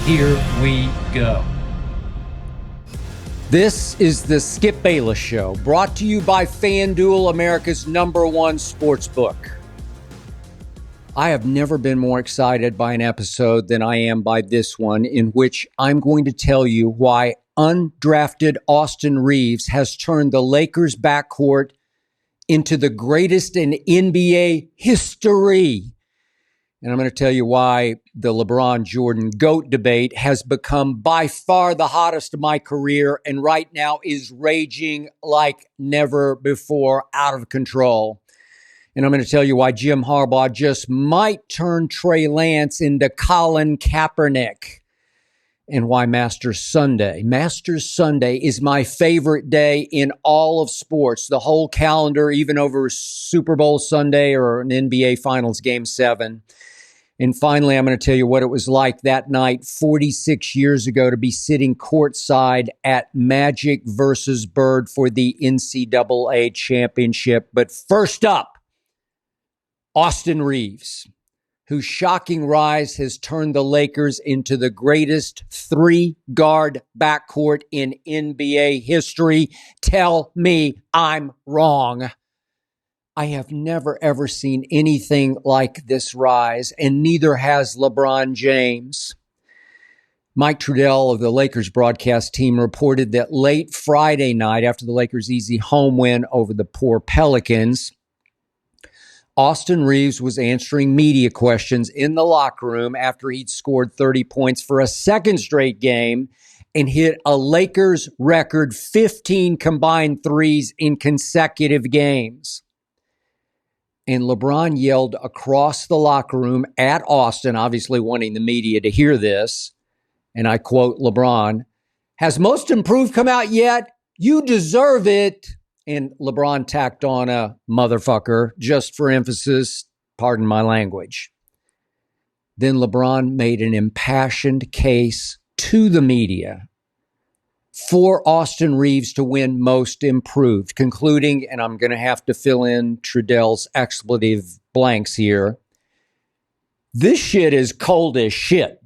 Here we go. This is the Skip Bayless Show, brought to you by FanDuel, America's #1 sportsbook. I have never been more excited by an episode than I am by this one, in which I'm going to tell you why undrafted Austin Reaves has turned the Lakers' backcourt into the greatest in NBA history. And I'm going to tell you why the LeBron-Jordan GOAT debate has become by far the hottest of my career and right now is raging like never before, out of control. And I'm going to tell you why Jim Harbaugh just might turn Trey Lance into Colin Kaepernick. And why Masters Sunday is my favorite day in all of sports, the whole calendar, even over Super Bowl Sunday or an NBA Finals Game 7. And finally, I'm going to tell you what it was like that night 46 years ago to be sitting courtside at Magic versus Bird for the NCAA championship. But first up, Austin Reaves, whose shocking rise has turned the Lakers into the greatest three-guard backcourt in NBA history. Tell me I'm wrong. I have never, ever seen anything like this rise, and neither has LeBron James. Mike Trudell of the Lakers broadcast team reported that late Friday night, after the Lakers' easy home win over the poor Pelicans, Austin Reaves was answering media questions in the locker room after he'd scored 30 points for a second straight game and hit a Lakers record 15 combined threes in consecutive games. And LeBron yelled across the locker room at Austin, obviously wanting the media to hear this. And I quote LeBron, "Has most improved come out yet? You deserve it." And LeBron tacked on a motherfucker just for emphasis. Pardon my language. Then LeBron made an impassioned case to the media for Austin Reaves to win most improved, concluding, and I'm going to have to fill in Trudell's expletive blanks here, "This shit is cold as shit."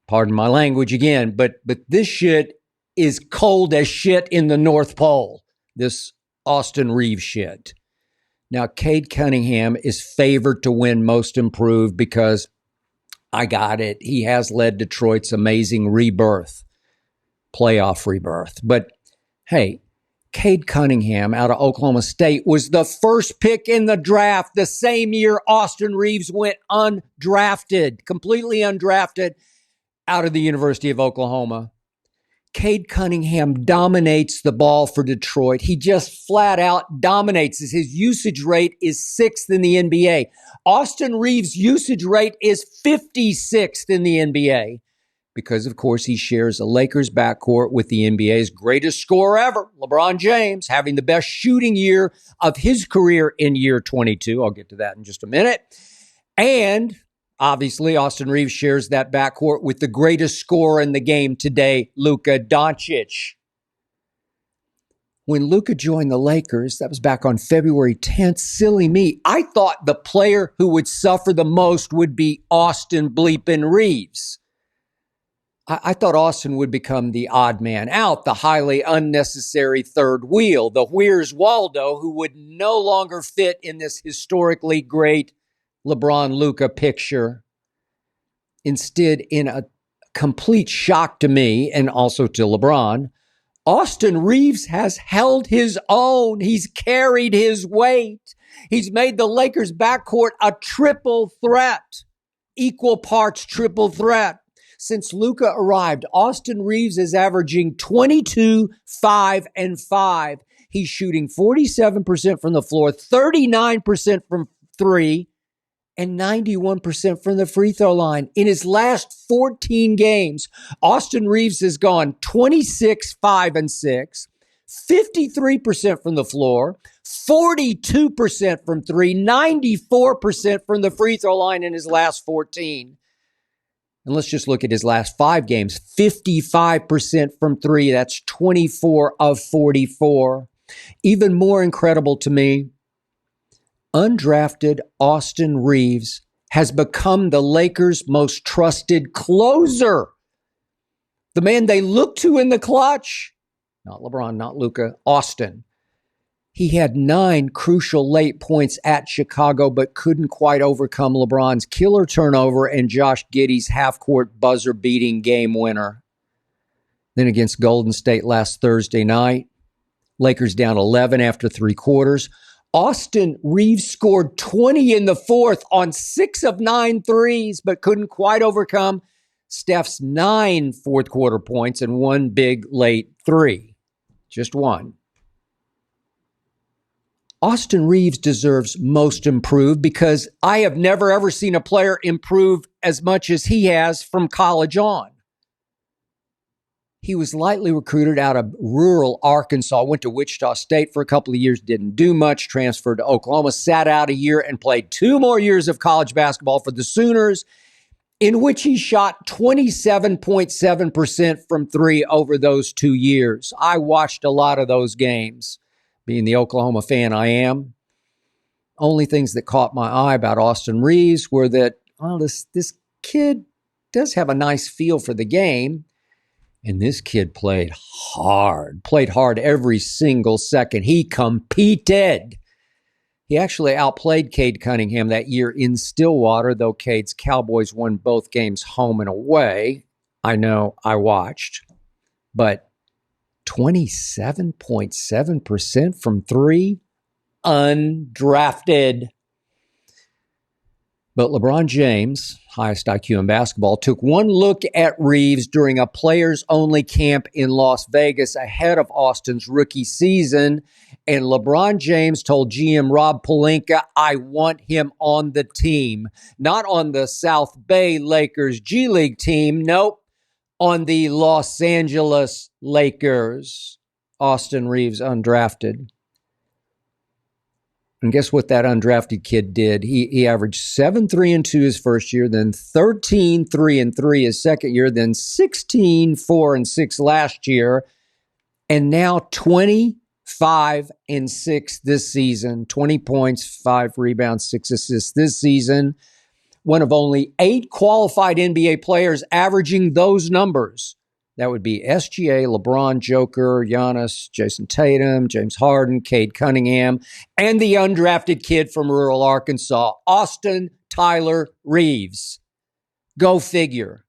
Pardon my language again, but this shit is cold as shit in the North Pole. This Austin Reaves shit. Now, Cade Cunningham is favored to win most improved because, I got it, he has led Detroit's amazing rebirth. Playoff rebirth. But hey, Cade Cunningham out of Oklahoma State was the first pick in the draft the same year Austin Reaves went undrafted, completely undrafted out of the University of Oklahoma. Cade Cunningham dominates the ball for Detroit. He just flat out dominates. His usage rate is 6th in the NBA. Austin Reaves' usage rate is 56th in the NBA. Because, of course, he shares a Lakers backcourt with the NBA's greatest scorer ever, LeBron James, having the best shooting year of his career in year 22. I'll get to that in just a minute. And, obviously, Austin Reaves shares that backcourt with the greatest scorer in the game today, Luka Doncic. When Luka joined the Lakers, that was back on February 10th, silly me, I thought the player who would suffer the most would be Austin bleepin' Reaves. I thought Austin would become the odd man out, the highly unnecessary third wheel, the Where's Waldo, who would no longer fit in this historically great LeBron-Luka picture. Instead, in a complete shock to me and also to LeBron, Austin Reaves has held his own. He's carried his weight. He's made the Lakers backcourt a triple threat, equal parts triple threat. Since Luka arrived, Austin Reaves is averaging 22, 5, and 5. He's shooting 47% from the floor, 39% from three, and 91% from the free throw line. In his last 14 games, Austin Reaves has gone 26, 5, and 6, 53% from the floor, 42% from three, 94% from the free throw line in his last 14. And let's just look at his last 5 games. 55% from three. That's 24 of 44. Even more incredible to me, undrafted Austin Reaves has become the Lakers' most trusted closer The man they look to in the clutch, not LeBron, not Luka, Austin. He had 9 crucial late points at Chicago, but couldn't quite overcome LeBron's killer turnover and Josh Giddey's half-court buzzer-beating game winner. Then against Golden State last Thursday night, Lakers down 11 after 3 quarters. Austin Reaves scored 20 in the fourth on 6 of 9 threes, but couldn't quite overcome Steph's 9 fourth-quarter points and 1 big late three. Just one. Austin Reaves deserves most improved because I have never, ever seen a player improve as much as he has from college on. He was lightly recruited out of rural Arkansas, went to Wichita State for a couple of years, didn't do much, transferred to Oklahoma, sat out a year, and played 2 more years of college basketball for the Sooners, in which he shot 27.7% from 3 over those 2 years. I watched a lot of those games. Being the Oklahoma fan I am, only things that caught my eye about Austin Reaves were that, well, this kid does have a nice feel for the game, and this kid played hard every single second. He competed. He actually outplayed Cade Cunningham that year in Stillwater, though Cade's Cowboys won both games home and away. I know, I watched, but 27.7% from 3, undrafted. But LeBron James, highest IQ in basketball, took one look at Reaves during a players-only camp in Las Vegas ahead of Austin's rookie season, and LeBron James told GM Rob Pelinka, I want him on the team. Not on the South Bay Lakers G League team, nope. On the Los Angeles Lakers. Austin Reaves undrafted. And guess what that undrafted kid did? He averaged 7 3-2 his first year, then 13 3-3 his second year, then 16 4-6 last year, and now 25-6 this season. 20 points, 5 rebounds, 6 assists this season. One of only 8 qualified NBA players averaging those numbers. That would be SGA, LeBron, Joker, Giannis, Jason Tatum, James Harden, Cade Cunningham, and the undrafted kid from rural Arkansas, Austin Tyler Reaves. Go figure.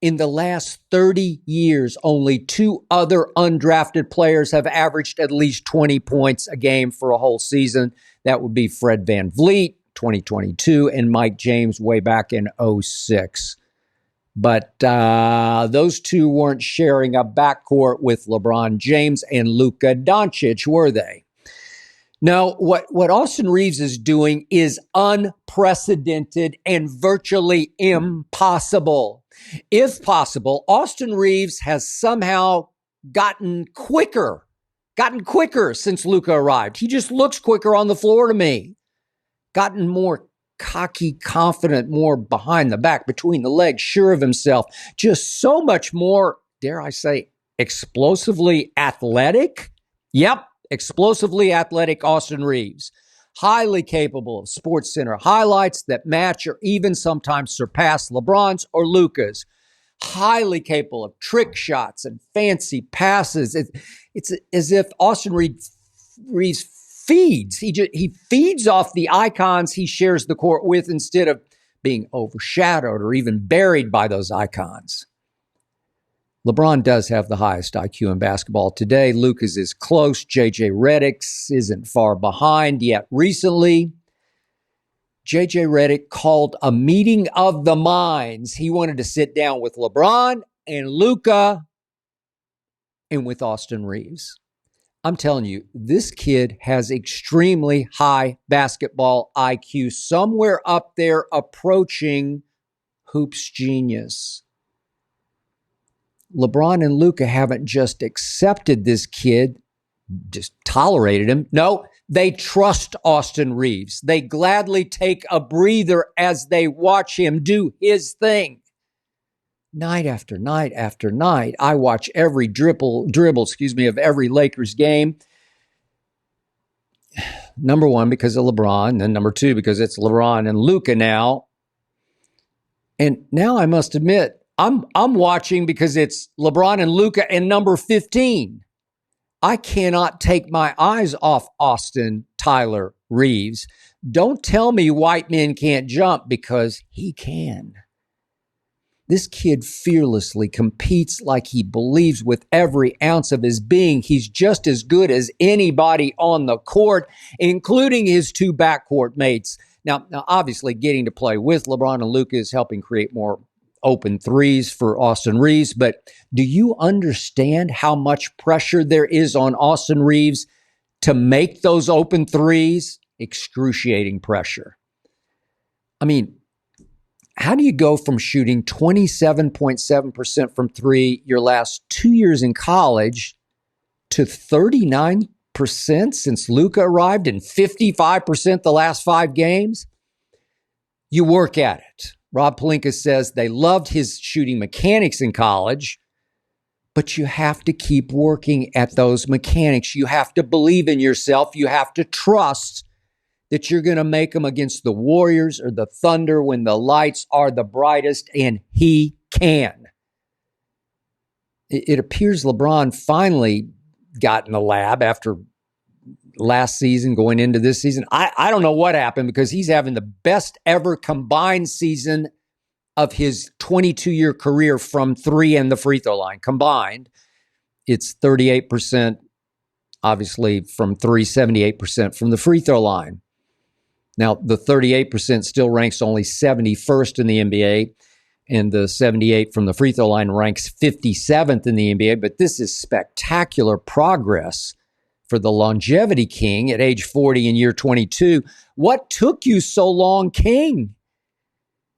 In the last 30 years, only 2 other undrafted players have averaged at least 20 points a game for a whole season. That would be Fred VanVleet, 2022, and Mike James way back in 2006. But those 2 weren't sharing a backcourt with LeBron James and Luka Doncic, were they? No, what Austin Reaves is doing is unprecedented and virtually impossible. If possible, Austin Reaves has somehow gotten quicker since Luka arrived. He just looks quicker on the floor to me. Gotten more cocky, confident, more behind the back, between the legs, sure of himself. Just so much more, dare I say, explosively athletic. Yep, explosively athletic Austin Reaves. Highly capable of SportsCenter highlights that match or even sometimes surpass LeBron's or Luka's. Highly capable of trick shots and fancy passes. It's as if Austin Reaves feeds. He feeds off the icons he shares the court with instead of being overshadowed or even buried by those icons. LeBron does have the highest IQ in basketball today. Luka's is close. JJ Redick's isn't far behind yet. Recently, JJ Redick called a meeting of the minds. He wanted to sit down with LeBron and Luka and with Austin Reaves. I'm telling you, this kid has extremely high basketball IQ, somewhere up there approaching hoops genius. LeBron and Luka haven't just accepted this kid, just tolerated him. No, they trust Austin Reaves. They gladly take a breather as they watch him do his thing. Night after night after night, I watch every dribble, of every Lakers game. Number 1, because of LeBron, and number 2, because it's LeBron and Luka now. And now I must admit, I'm watching because it's LeBron and Luka and number 15. I cannot take my eyes off Austin Tyler Reaves. Don't tell me white men can't jump, because he can. This kid fearlessly competes like he believes with every ounce of his being he's just as good as anybody on the court, including his two backcourt mates. Now, obviously, getting to play with LeBron and Luka is helping create more open threes for Austin Reaves. But do you understand how much pressure there is on Austin Reaves to make those open threes? Excruciating pressure. I mean, how do you go from shooting 27.7% from three your last 2 years in college to 39% since Luka arrived and 55% the last 5 games? You work at it. Rob Pelinka says they loved his shooting mechanics in college, but you have to keep working at those mechanics. You have to believe in yourself. You have to trust that you're going to make them against the Warriors or the Thunder when the lights are the brightest, and he can. It appears LeBron finally got in the lab after last season going into this season. I don't know what happened, because he's having the best ever combined season of his 22-year career from three and the free throw line. Combined, it's 38%, obviously, from three, 78% from the free throw line. Now, the 38% still ranks only 71st in the NBA, and the 78 from the free throw line ranks 57th in the NBA. But this is spectacular progress for the longevity king at age 40 in year 22. What took you so long, King?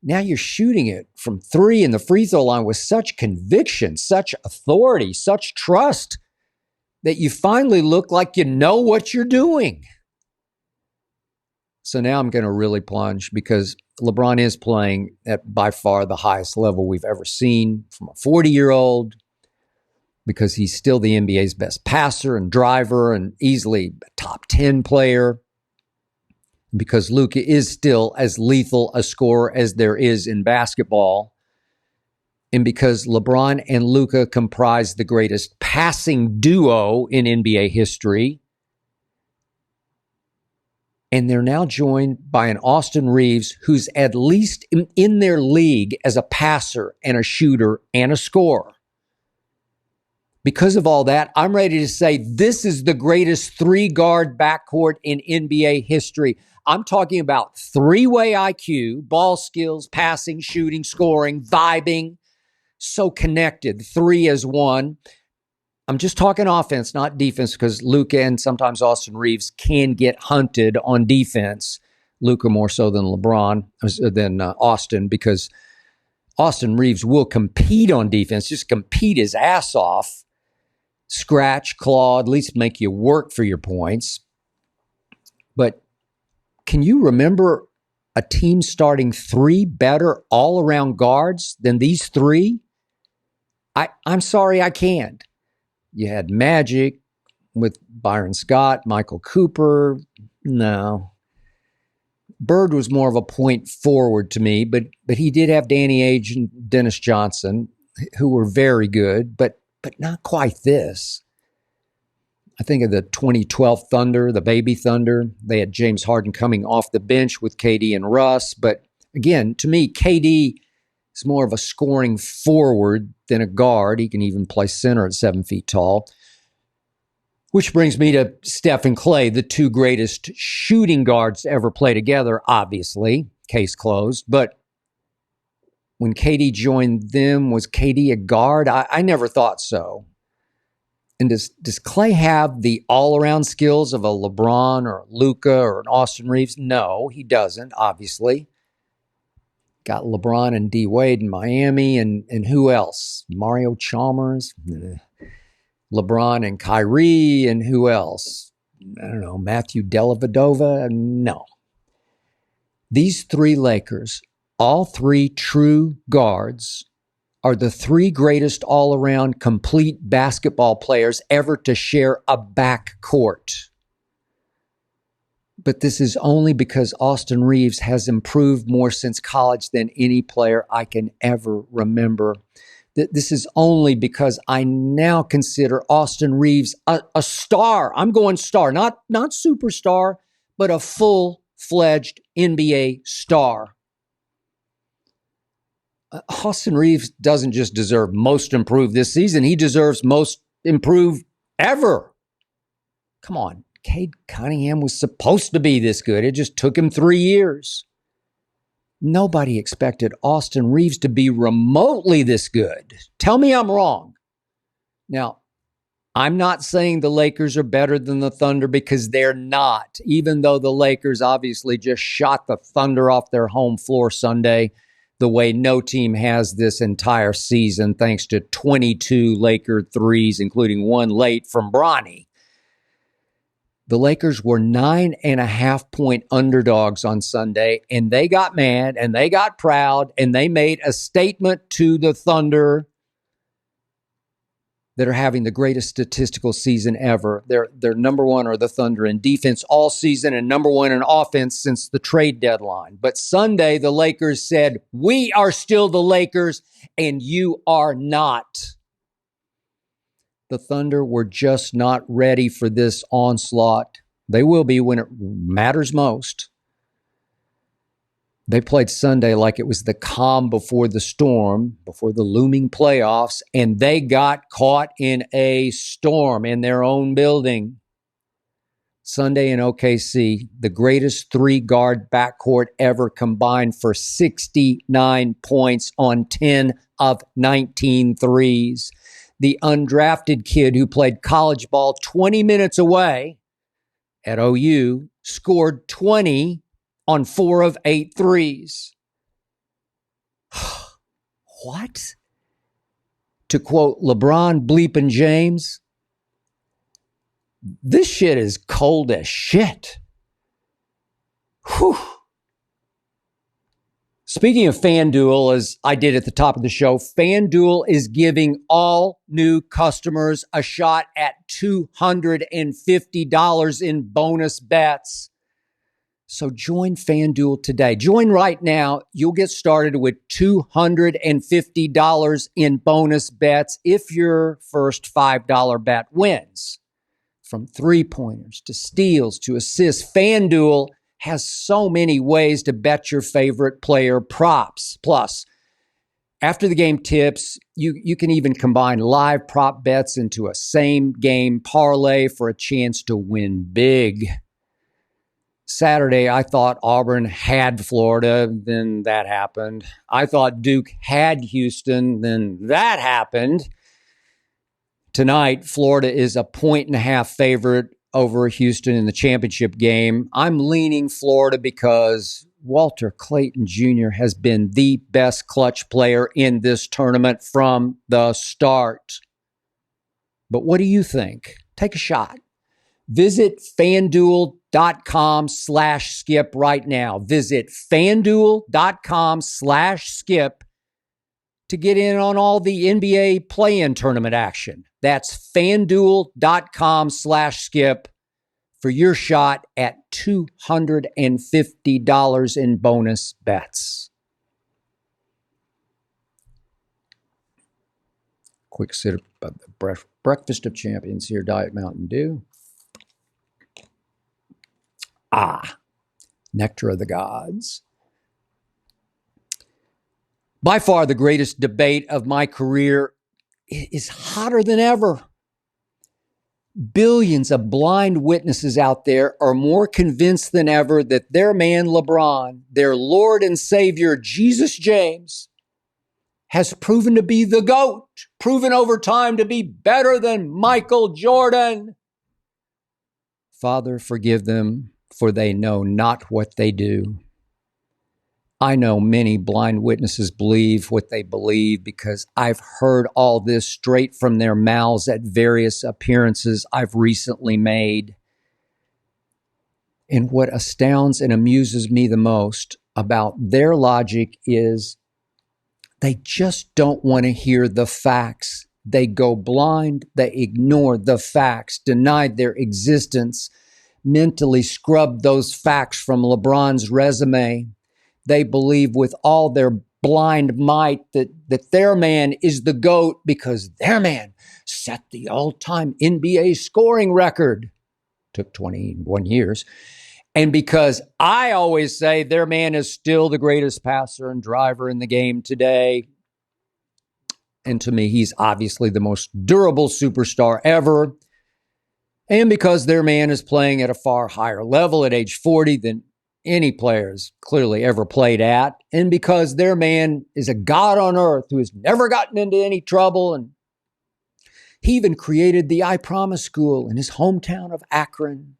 Now you're shooting it from three in the free throw line with such conviction, such authority, such trust, that you finally look like you know what you're doing. So now I'm going to really plunge, because LeBron is playing at by far the highest level we've ever seen from a 40-year-old, because he's still the NBA's best passer and driver and easily a top 10 player, because Luka is still as lethal a scorer as there is in basketball, and because LeBron and Luka comprise the greatest passing duo in NBA history. And they're now joined by an Austin Reaves who's at least in their league as a passer and a shooter and a scorer. Because of all that, I'm ready to say this is the greatest three-guard backcourt in NBA history. I'm talking about three-way IQ, ball skills, passing, shooting, scoring, vibing, so connected, three as one. I'm just talking offense, not defense, because Luka and sometimes Austin Reaves can get hunted on defense. Luka more so than Austin, because Austin Reaves will compete on defense, just compete his ass off, scratch, claw, at least make you work for your points. But can you remember a team starting three better all-around guards than these three? I'm sorry, I can't. You had Magic with Byron Scott, Michael Cooper. No. Bird was more of a point forward to me, but he did have Danny Ainge and Dennis Johnson, who were very good, but not quite this. I think of the 2012 Thunder, the baby Thunder. They had James Harden coming off the bench with KD and Russ. But again, to me, KD is more of a scoring forward than a guard. He can even play center at 7 feet tall. Which brings me to Steph and Klay, the two greatest shooting guards to ever play together, obviously. Case closed. But when KD joined them, was KD a guard? I never thought so. And does Klay have the all-around skills of a LeBron or Luka or an Austin Reaves? No, he doesn't, obviously. Got LeBron and D. Wade in Miami, and who else? Mario Chalmers? LeBron and Kyrie, and who else? I don't know, Matthew Dellavedova? No. These three Lakers, all three true guards, are the three greatest all-around complete basketball players ever to share a backcourt. But this is only because Austin Reaves has improved more since college than any player I can ever remember. This is only because I now consider Austin Reaves a star. I'm going star, not superstar, but a full-fledged NBA star. Austin Reaves doesn't just deserve most improved this season. He deserves most improved ever. Come on. Cade Cunningham was supposed to be this good. It just took him 3 years. Nobody expected Austin Reaves to be remotely this good. Tell me I'm wrong. Now, I'm not saying the Lakers are better than the Thunder because they're not, even though the Lakers obviously just shot the Thunder off their home floor Sunday the way no team has this entire season, thanks to 22 Laker threes, including one late from Bronny. The Lakers were 9.5-point underdogs on Sunday, and they got mad, and they got proud, and they made a statement to the Thunder that are having the greatest statistical season ever. They're number one, or the Thunder, in defense all season and number one in offense since the trade deadline. But Sunday, the Lakers said, "We are still the Lakers, and you are not." The Thunder were just not ready for this onslaught. They will be when it matters most. They played Sunday like it was the calm before the storm, before the looming playoffs, and they got caught in a storm in their own building. Sunday in OKC, the greatest three-guard backcourt ever combined for 69 points on 10 of 19 threes. The undrafted kid who played college ball 20 minutes away at OU scored 20 on 4 of 8 threes. What? To quote LeBron bleeping James, this shit is cold as shit. Whew. Speaking of FanDuel, as I did at the top of the show, FanDuel is giving all new customers a shot at $250 in bonus bets. So join FanDuel today. Join right now. You'll get started with $250 in bonus bets if your first $5 bet wins. From three-pointers to steals to assists, FanDuel has so many ways to bet your favorite player props. Plus, after the game tips, you can even combine live prop bets into a same-game parlay for a chance to win big. Saturday, I thought Auburn had Florida, then that happened. I thought Duke had Houston, then that happened. Tonight, Florida is a 1.5-point favorite over Houston in the championship game. I'm leaning Florida because Walter Clayton Jr. has been the best clutch player in this tournament from the start. But what do you think? Take a shot. Visit FanDuel.com/skip right now. Visit FanDuel.com/skip to get in on all the NBA play-in tournament action. That's FanDuel.com/skip for your shot at $250 in bonus bets. Quick sip of the breakfast of champions here, Diet Mountain Dew. Nectar of the gods. By far the greatest debate of my career is hotter than ever. Billions of blind witnesses out there are more convinced than ever that their man LeBron, their Lord and Savior Jesus James, has proven to be the GOAT, proven over time to be better than Michael Jordan. Father, forgive them, for they know not what they do. I know many blind witnesses believe what they believe because I've heard all this straight from their mouths at various appearances I've recently made. And what astounds and amuses me the most about their logic is they just don't want to hear the facts. They go blind, they ignore the facts, deny their existence, mentally scrubbed those facts from LeBron's resume. They believe with all their blind might that their man is the GOAT because their man set the all-time NBA scoring record. Took 21 years. And because I always say their man is still the greatest passer and driver in the game today. And to me, he's obviously the most durable superstar ever. And because their man is playing at a far higher level at age 40 than any players clearly ever played at. And because their man is a god on earth who has never gotten into any trouble. And he even created the I Promise School in his hometown of Akron.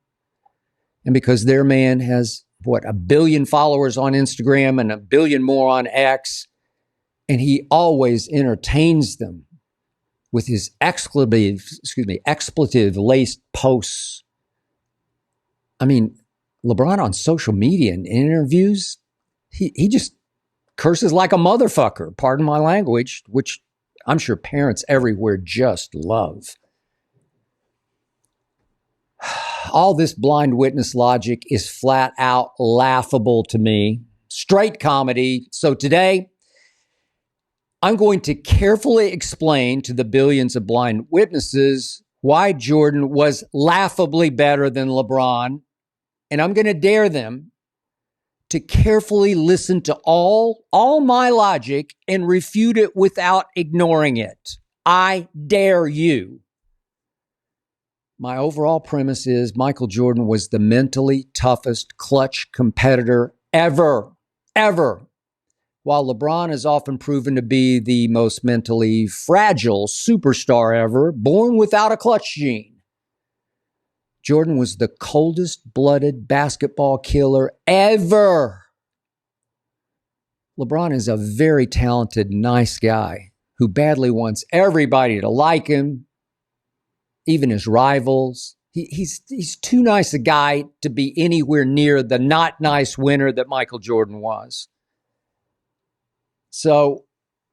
And because their man has, 1 billion followers on Instagram and 1 billion more on X. And he always entertains them with his expletive-laced posts. I mean, LeBron on social media and interviews, he just curses like a motherfucker, pardon my language, which I'm sure parents everywhere just love. All this blind witness logic is flat out laughable to me. Straight comedy. So today, I'm going to carefully explain to the billions of blind witnesses why Jordan was laughably better than LeBron. And I'm going to dare them to carefully listen to all my logic and refute it without ignoring it. I dare you. My overall premise is Michael Jordan was the mentally toughest clutch competitor ever. While LeBron is often proven to be the most mentally fragile superstar ever, born without a clutch gene. Jordan was the coldest-blooded basketball killer ever. LeBron is a very talented, nice guy who badly wants everybody to like him, even his rivals. He's too nice a guy to be anywhere near the not nice winner that Michael Jordan was. So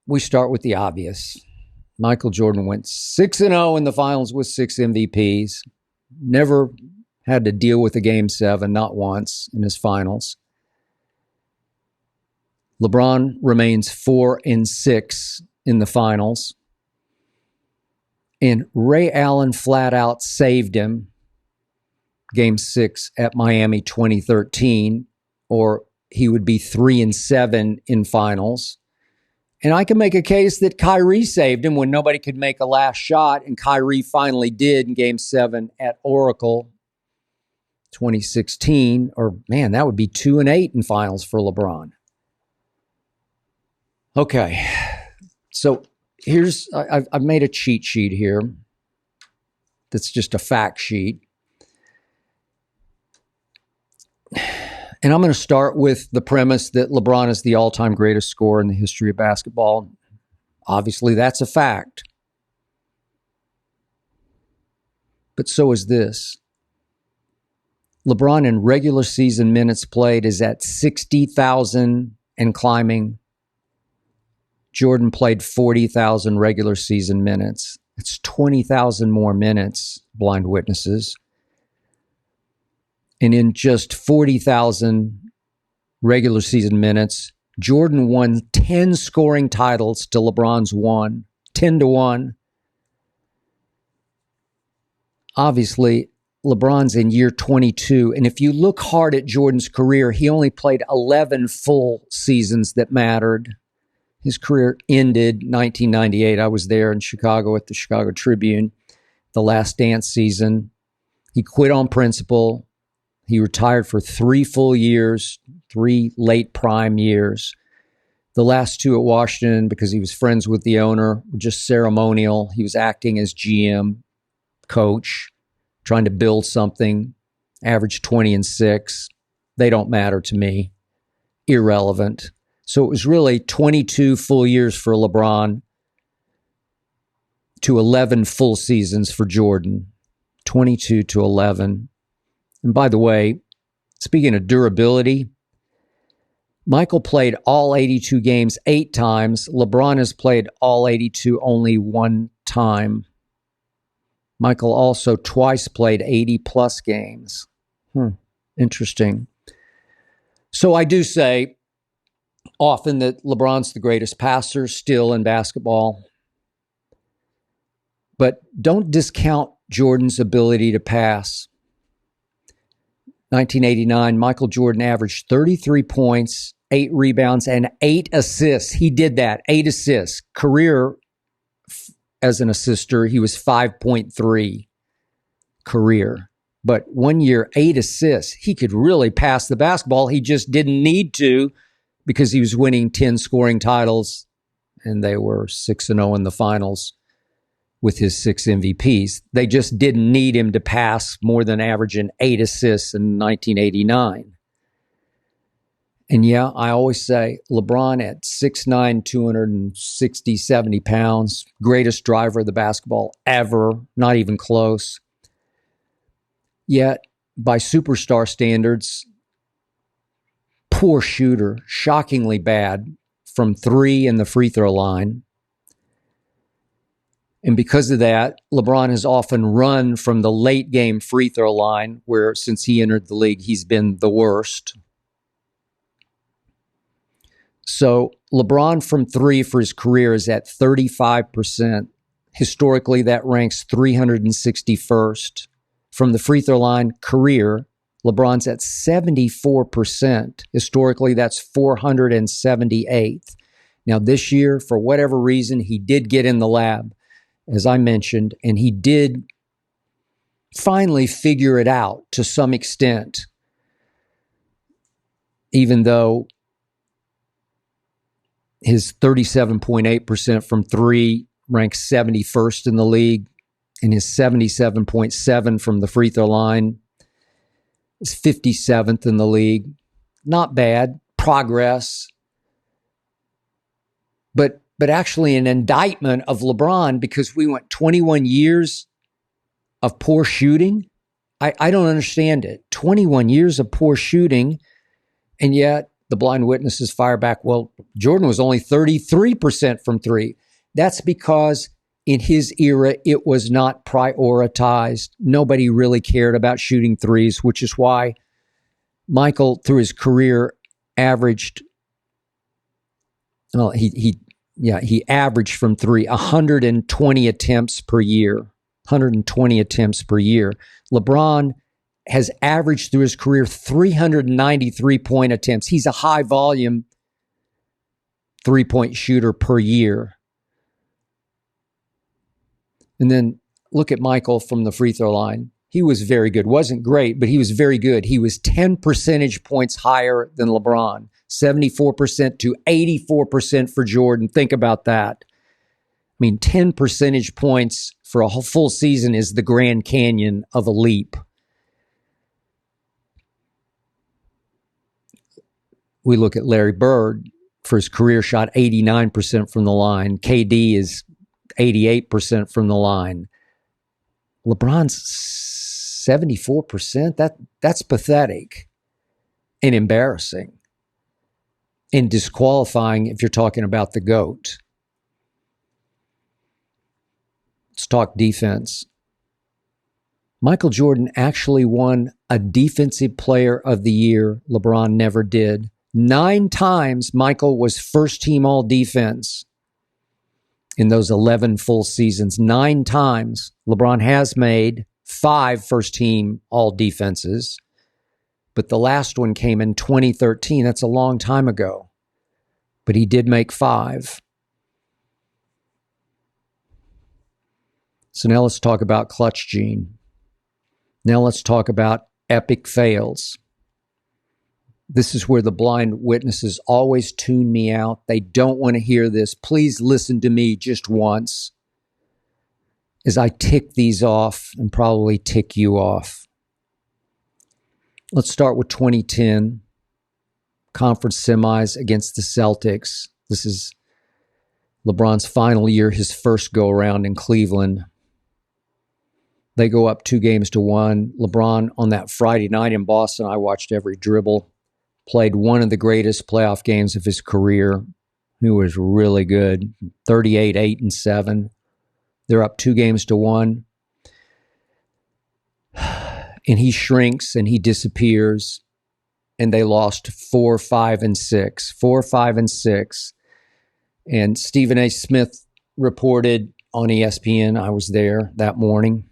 we start with the obvious. Michael Jordan went 6-0 in the finals with 6 MVPs. Never had to deal with a Game 7, not once in his finals. LeBron remains 4-6 in the finals. And Ray Allen flat out saved him. Game 6 at Miami 2013, or he would be 3-7 in finals. And I can make a case that Kyrie saved him when nobody could make a last shot, and Kyrie finally did in Game 7 at Oracle 2016. Or, man, that would be 2-8 in finals for LeBron. Okay, so I've made a cheat sheet here that's just a fact sheet. And I'm going to start with the premise that LeBron is the all-time greatest scorer in the history of basketball. Obviously, that's a fact. But so is this. LeBron in regular season minutes played is at 60,000 and climbing. Jordan played 40,000 regular season minutes. It's 20,000 more minutes, blind witnesses. And in just 40,000 regular season minutes, Jordan won 10 scoring titles to LeBron's 1, 10-1. Obviously, LeBron's in year 22. And if you look hard at Jordan's career, he only played 11 full seasons that mattered. His career ended 1998. I was there in Chicago at the Chicago Tribune, the Last Dance season. He quit on principle. He retired for 3 full years, 3 late prime years. The last 2 at Washington, because he was friends with the owner, were just ceremonial. He was acting as GM, coach, trying to build something, averaged 20-6. They don't matter to me. Irrelevant. So it was really 22 full years for LeBron to 11 full seasons for Jordan. 22 to 11. And by the way, speaking of durability, Michael played all 82 games 8 times. LeBron has played all 82 only 1 time. Michael also twice played 80-plus games. Interesting. So I do say often that LeBron's the greatest passer still in basketball. But don't discount Jordan's ability to pass. 1989, Michael Jordan averaged 33 points, 8 rebounds, and 8 assists. He did that, 8 assists. Career as an assister, he was 5.3 career. But 1 year, 8 assists. He could really pass the basketball. He just didn't need to because he was winning 10 scoring titles, and they were 6-0 in the finals with his 6 MVPs. They just didn't need him to pass more than averaging 8 assists in 1989. And yeah, I always say LeBron at 6'9", 260, 70 pounds, greatest driver of the basketball ever, not even close. Yet, by superstar standards, poor shooter, shockingly bad from 3 and the free throw line. And because of that, LeBron has often run from the late game free throw line, where since he entered the league, he's been the worst. So LeBron from 3 for his career is at 35%. Historically, that ranks 361st. From the free throw line, career, LeBron's at 74%. Historically, that's 478th. Now, this year, for whatever reason, he did get in the lab, as I mentioned, and he did finally figure it out to some extent, even though his 37.8% from 3 ranks 71st in the league, and his 77.7 from the free throw line is 57th in the league. Not bad, progress, but actually an indictment of LeBron, because we went 21 years of poor shooting. I don't understand it. 21 years of poor shooting, and yet the blind witnesses fire back, well, Jordan was only 33% from 3. That's because in his era, it was not prioritized. Nobody really cared about shooting threes, which is why Michael, through his career, averaged, well, he averaged from 3 120 attempts per year. 120 attempts per year. LeBron has averaged through his career 393 point attempts. He's a high volume 3-point shooter per year. And then look at Michael from the free throw line. He was very good. Wasn't great, but he was very good. He was 10 percentage points higher than LeBron. 74% to 84% for Jordan. Think about that. I mean, 10 percentage points for a whole full season is the Grand Canyon of a leap. We look at Larry Bird. For his career, shot 89% from the line. KD is 88% from the line. LeBron's 74%. That's pathetic and embarrassing and disqualifying if you're talking about the GOAT. Let's talk defense. Michael Jordan actually won a Defensive Player of the Year. LeBron never did. 9 times Michael was first team all defense in those 11 full seasons. 9 times. LeBron has made 5 first team all defenses, but the last one came in 2013. That's a long time ago, but he did make 5. So now let's talk about clutch gene. Now let's talk about epic fails. This is where the blind witnesses always tune me out. They don't want to hear this. Please listen to me just once as I tick these off and probably tick you off. Let's start with 2010 conference semis against the Celtics. This is LeBron's final year, his first go-around in Cleveland. They go up 2-1. LeBron, on that Friday night in Boston, I watched every dribble, played one of the greatest playoff games of his career. He was really good. 38, 8, and 7. They're up 2-1. And he shrinks and he disappears. And they lost 4, 5, and 6. 4, 5, and 6. And Stephen A. Smith reported on ESPN, I was there that morning,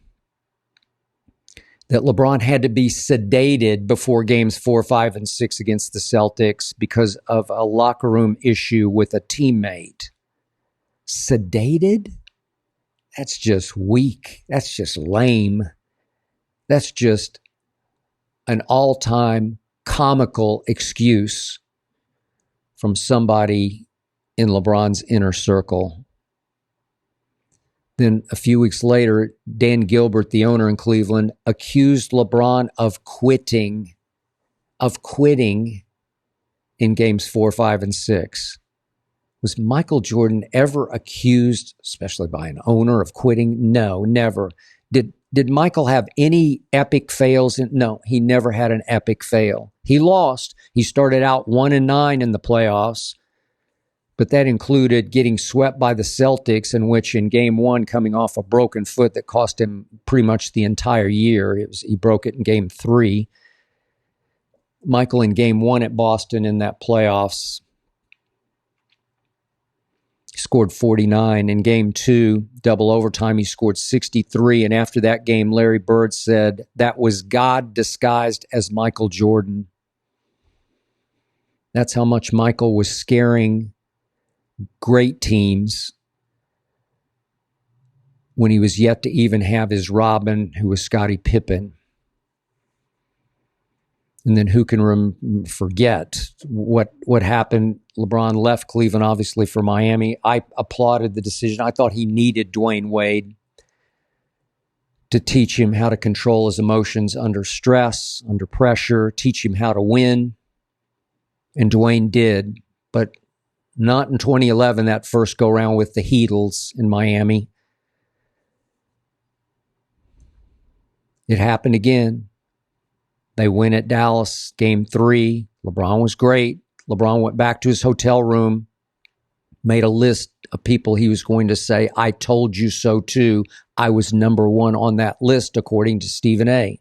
that LeBron had to be sedated before games 4, 5, and 6 against the Celtics because of a locker room issue with a teammate. Sedated? That's just weak. That's just lame. That's just an all-time comical excuse from somebody in LeBron's inner circle. Then a few weeks later, Dan Gilbert, the owner in Cleveland, accused LeBron of quitting in games 4, 5, and 6. Was Michael Jordan ever accused, especially by an owner, of quitting? No, never. Did Michael have any epic fails? No, he never had an epic fail. He lost. He started out 1-9 in the playoffs, but that included getting swept by the Celtics, in which in game 1, coming off a broken foot that cost him pretty much the entire year. He broke it in game 3. Michael in game 1 at Boston in that playoffs scored 49. In game 2, double overtime, he scored 63. And after that game, Larry Bird said that was God disguised as Michael Jordan. That's how much Michael was scaring great teams when he was yet to even have his Robin, who was Scottie Pippen. And then who can forget what happened? LeBron left Cleveland, obviously, for Miami. I applauded the decision. I thought he needed Dwayne Wade to teach him how to control his emotions under stress, under pressure, teach him how to win. And Dwayne did, but not in 2011, that first go-round with the Heatles in Miami. It happened again. They win at Dallas, game 3. LeBron was great. LeBron went back to his hotel room, made a list of people he was going to say, I told you so too. I was number 1 on that list, according to Stephen A.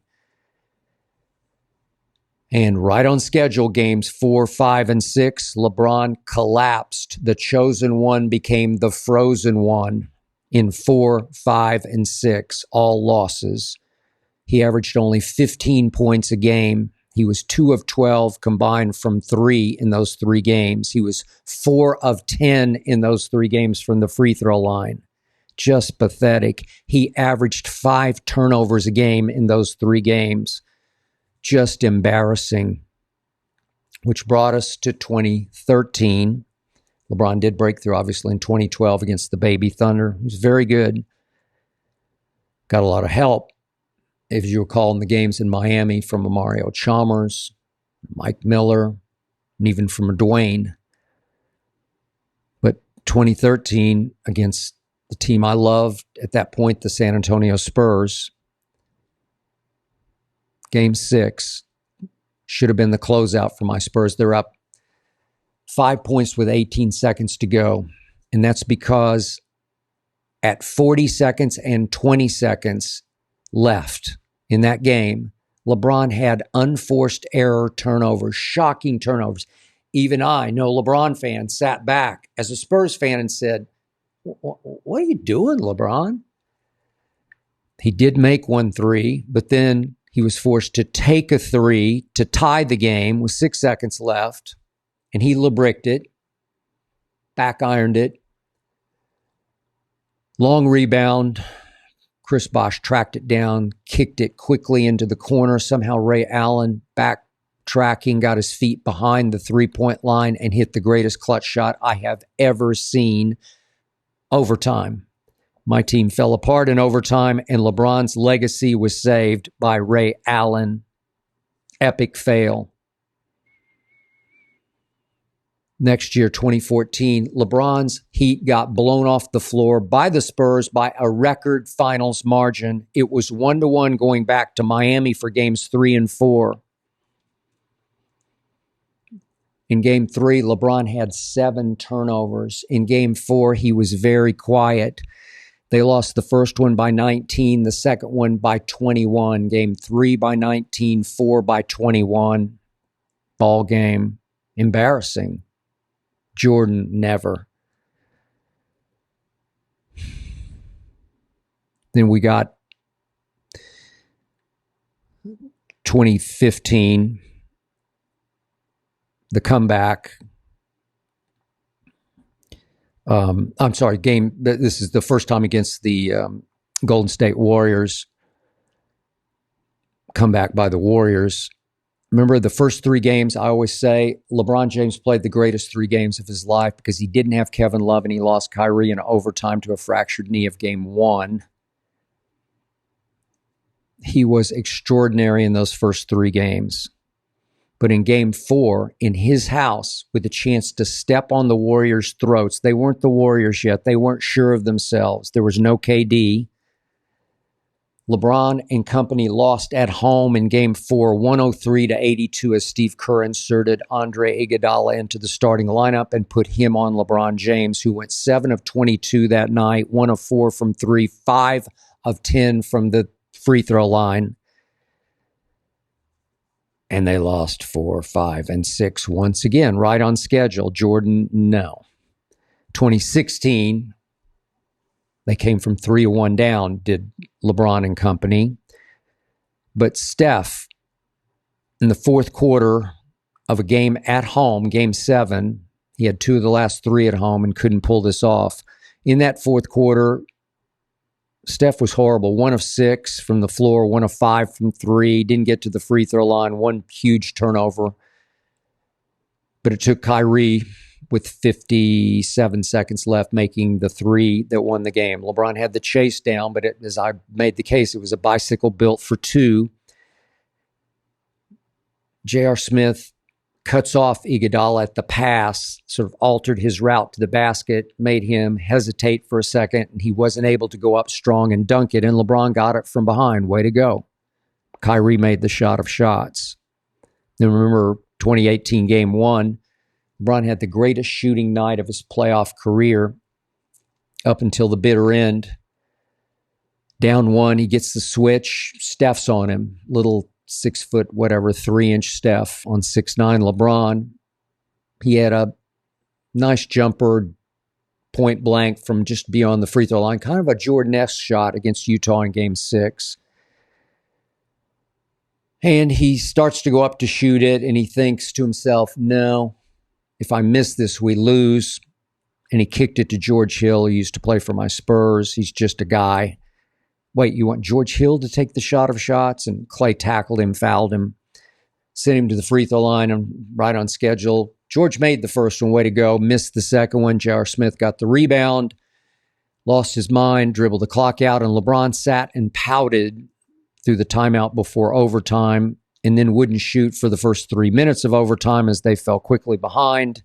And right on schedule, games 4, 5, and 6, LeBron collapsed. The chosen one became the frozen one in 4, 5, and 6, all losses. He averaged only 15 points a game. He was 2 of 12 combined from 3 in those 3 games. He was 4 of 10 in those 3 games from the free throw line. Just pathetic. He averaged 5 turnovers a game in those 3 games. Just embarrassing. Which brought us to 2013. LeBron did break through, obviously, in 2012 against the Baby Thunder. He was very good. Got a lot of help, if you recall, in the games in Miami from Mario Chalmers, Mike Miller, and even from Dwayne. But 2013, against the team I loved at that point, the San Antonio Spurs, game 6 should have been the closeout for my Spurs. They're up 5 points with 18 seconds to go. And that's because at 40 seconds and 20 seconds left in that game, LeBron had unforced error turnovers, shocking turnovers. Even I, no LeBron fan, sat back as a Spurs fan and said, what are you doing, LeBron? He did make 1 3, but then he was forced to take a 3 to tie the game with 6 seconds left, and he LeBricked it, back ironed it. Long rebound. Chris Bosh tracked it down, kicked it quickly into the corner. Somehow Ray Allen, backtracking, got his feet behind the three-point line and hit the greatest clutch shot I have ever seen. Overtime. My team fell apart in overtime, and LeBron's legacy was saved by Ray Allen. Epic fail. Next year, 2014, LeBron's Heat got blown off the floor by the Spurs by a record finals margin. It was 1-1 going back to Miami for games 3 and 4. In game 3, LeBron had 7 turnovers. In game 4, he was very quiet. They lost the first one by 19, the second one by 21. Game 3 by 19, 4 by 21. Ball game. Embarrassing. Jordan, never. Then we got 2015, the comeback. I'm sorry, this is the first time against the Golden State Warriors. Comeback by the Warriors. Remember the first 3 games, I always say LeBron James played the greatest 3 games of his life because he didn't have Kevin Love and he lost Kyrie in overtime to a fractured knee of game 1. He was extraordinary in those first 3 games. But in game 4, in his house, with a chance to step on the Warriors' throats, they weren't the Warriors yet. They weren't sure of themselves. There was no KD. LeBron and company lost at home in game 4, 103-82, as Steve Kerr inserted Andre Iguodala into the starting lineup and put him on LeBron James, who went 7 of 22 that night, 1 of 4 from 3, 5 of 10 from the free throw line. And they lost 4, 5, and 6 once again, right on schedule. Jordan, no. 2016, they came from 3-1 down, did LeBron and company. But Steph, in the fourth quarter of a game at home, game 7, he had 2 of the last 3 at home and couldn't pull this off. In that fourth quarter, Steph was horrible. 1 of 6 from the floor, 1 of 5 from 3, didn't get to the free throw line, 1 huge turnover. But it took Kyrie, with 57 seconds left, making the 3 that won the game. LeBron had the chase down, but as I made the case, it was a bicycle built for 2. J.R. Smith cuts off Iguodala at the pass, sort of altered his route to the basket, made him hesitate for a second, and he wasn't able to go up strong and dunk it, and LeBron got it from behind. Way to go. Kyrie made the shot of shots. Then remember 2018 game 1, LeBron had the greatest shooting night of his playoff career up until the bitter end. Down 1, he gets the switch. Steph's on him. Little 6 foot, whatever, 3-inch Steph on 6'9" LeBron. He had a nice jumper, point blank from just beyond the free throw line. Kind of a Jordan-esque shot against Utah in game 6. And he starts to go up to shoot it, and he thinks to himself, no, if I miss this, we lose. And he kicked it to George Hill, who used to play for my Spurs. He's just a guy. Wait, you want George Hill to take the shot of shots? And Clay tackled him, fouled him, sent him to the free throw line, and right on schedule. George made the first one, way to go. Missed the second one. J.R. Smith got the rebound, lost his mind, dribbled the clock out, and LeBron sat and pouted through the timeout before overtime, and then wouldn't shoot for the first 3 minutes of overtime as they fell quickly behind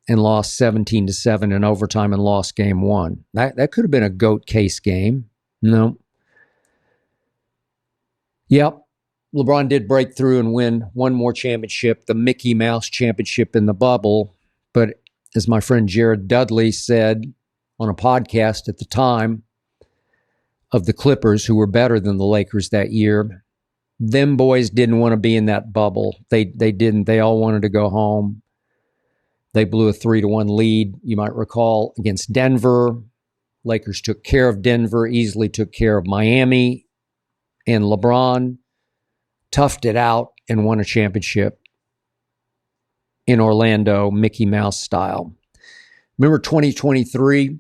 and lost 17-7 in overtime and lost game 1. That could have been a GOAT case game. No. Yep. LeBron did break through and win one more championship, the Mickey Mouse Championship in the bubble. But as my friend Jared Dudley said on a podcast at the time of the Clippers, who were better than the Lakers that year, them boys didn't want to be in that bubble. They didn't. They all wanted to go home. They blew a 3-1 lead, you might recall, against Denver. Lakers took care of Denver, easily took care of Miami, and LeBron toughed it out and won a championship in Orlando, Mickey Mouse style. Remember 2023,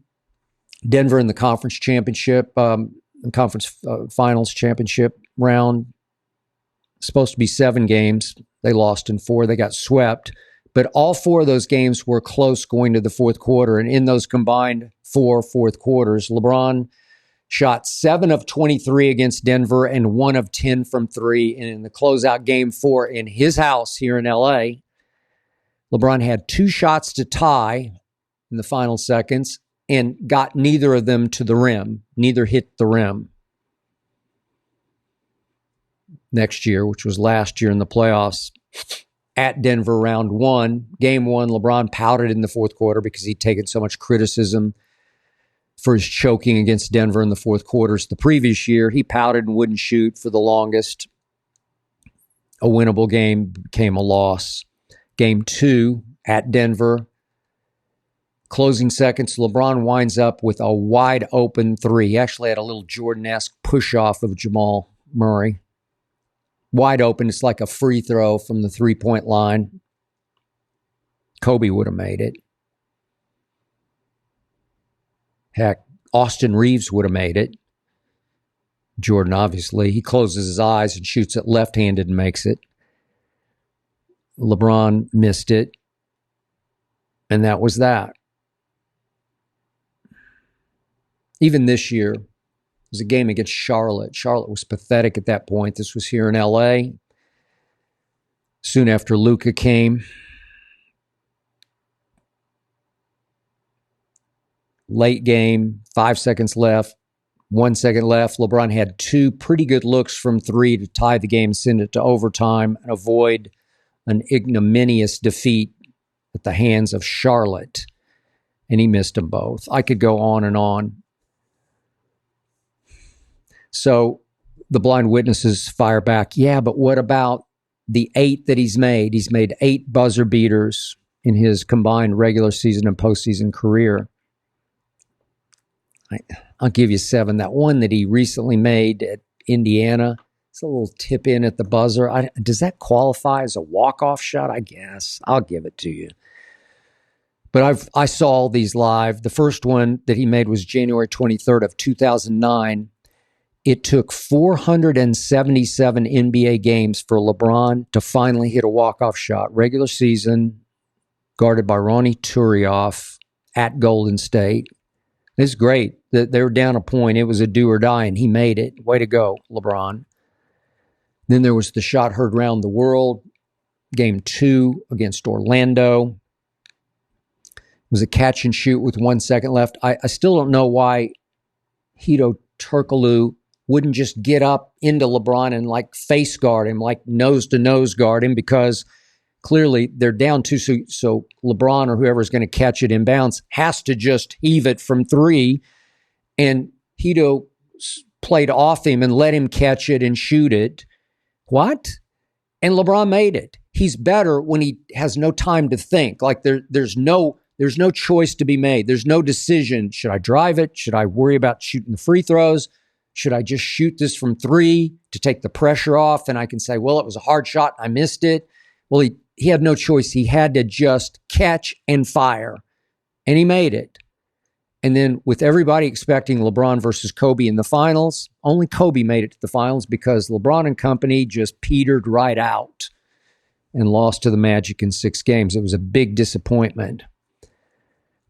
Denver in the conference championship, conference finals championship round. Supposed to be 7 games. They lost in 4. They got swept. But all 4 of those games were close going to the fourth quarter. And in those combined 4 fourth quarters, LeBron shot 7 of 23 against Denver and 1 of 10 from 3. And in the closeout game 4 in his house here in LA, LeBron had 2 shots to tie in the final seconds and got neither of them to the rim. Neither hit the rim. Next year, which was last year in the playoffs, at Denver round 1, game 1, LeBron pouted in the fourth quarter because he'd taken so much criticism for his choking against Denver in the fourth quarters the previous year. He pouted and wouldn't shoot for the longest. A winnable game became a loss. Game 2 at Denver. Closing seconds, LeBron winds up with a wide open three. He actually had a little Jordan-esque push-off of Jamal Murray. Wide open. It's like a free throw from the three-point line. Kobe would have made it. Heck, Austin Reaves would have made it. Jordan, obviously. He closes his eyes and shoots it left-handed and makes it. LeBron missed it. And that was that. Even this year, it was a game against Charlotte. Charlotte was pathetic at that point. This was here in LA. Soon after Luka came. Late game, 5 seconds left, 1 second left. LeBron had 2 pretty good looks from 3 to tie the game, send it to overtime, and avoid an ignominious defeat at the hands of Charlotte. And he missed them both. I could go on and on. So the blind witnesses fire back, yeah, but what about the 8 that he's made? He's made 8 buzzer beaters in his combined regular season and postseason career. I'll give you 7. That one that he recently made at Indiana, it's a little tip in at the buzzer. Does that qualify as a walk-off shot? I guess. I'll give it to you. But I saw all these live. The first one that he made was January 23rd of 2009. It took 477 NBA games for LeBron to finally hit a walk-off shot. Regular season, guarded by Ronnie Turioff at Golden State. It's great that they were down a point. It was a do or die, and he made it. Way to go, LeBron. Then there was the shot heard around the world. Game 2 against Orlando. It was a catch and shoot with 1 second left. I still don't know why Hedo Turkoglu wouldn't just get up into LeBron and like face guard him, like nose to nose guard him, because clearly they're down 2. So LeBron or whoever is going to catch it inbounds has to just heave it from 3. And Hedo played off him and let him catch it and shoot it. What? And LeBron made it. He's better when he has no time to think. Like there's no choice to be made. There's no decision. Should I drive it? Should I worry about shooting the free throws? Should I just shoot this from 3 to take the pressure off? And I can say, well, it was a hard shot. I missed it. Well, he had no choice. He had to just catch and fire. And he made it. And then with everybody expecting LeBron versus Kobe in the finals, only Kobe made it to the finals because LeBron and company just petered right out and lost to the Magic in 6 games. It was a big disappointment.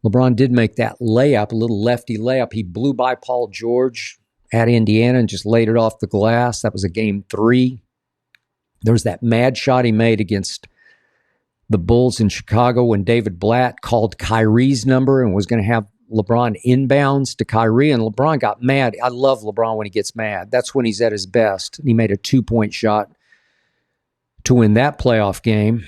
LeBron did make that layup, a little lefty layup. He blew by Paul George at Indiana and just laid it off the glass. That was a game 3. There was that mad shot he made against the Bulls in Chicago when David Blatt called Kyrie's number and was going to have LeBron inbounds to Kyrie, and LeBron got mad. I love LeBron when he gets mad. That's when he's at his best. And he made a 2-point shot to win that playoff game.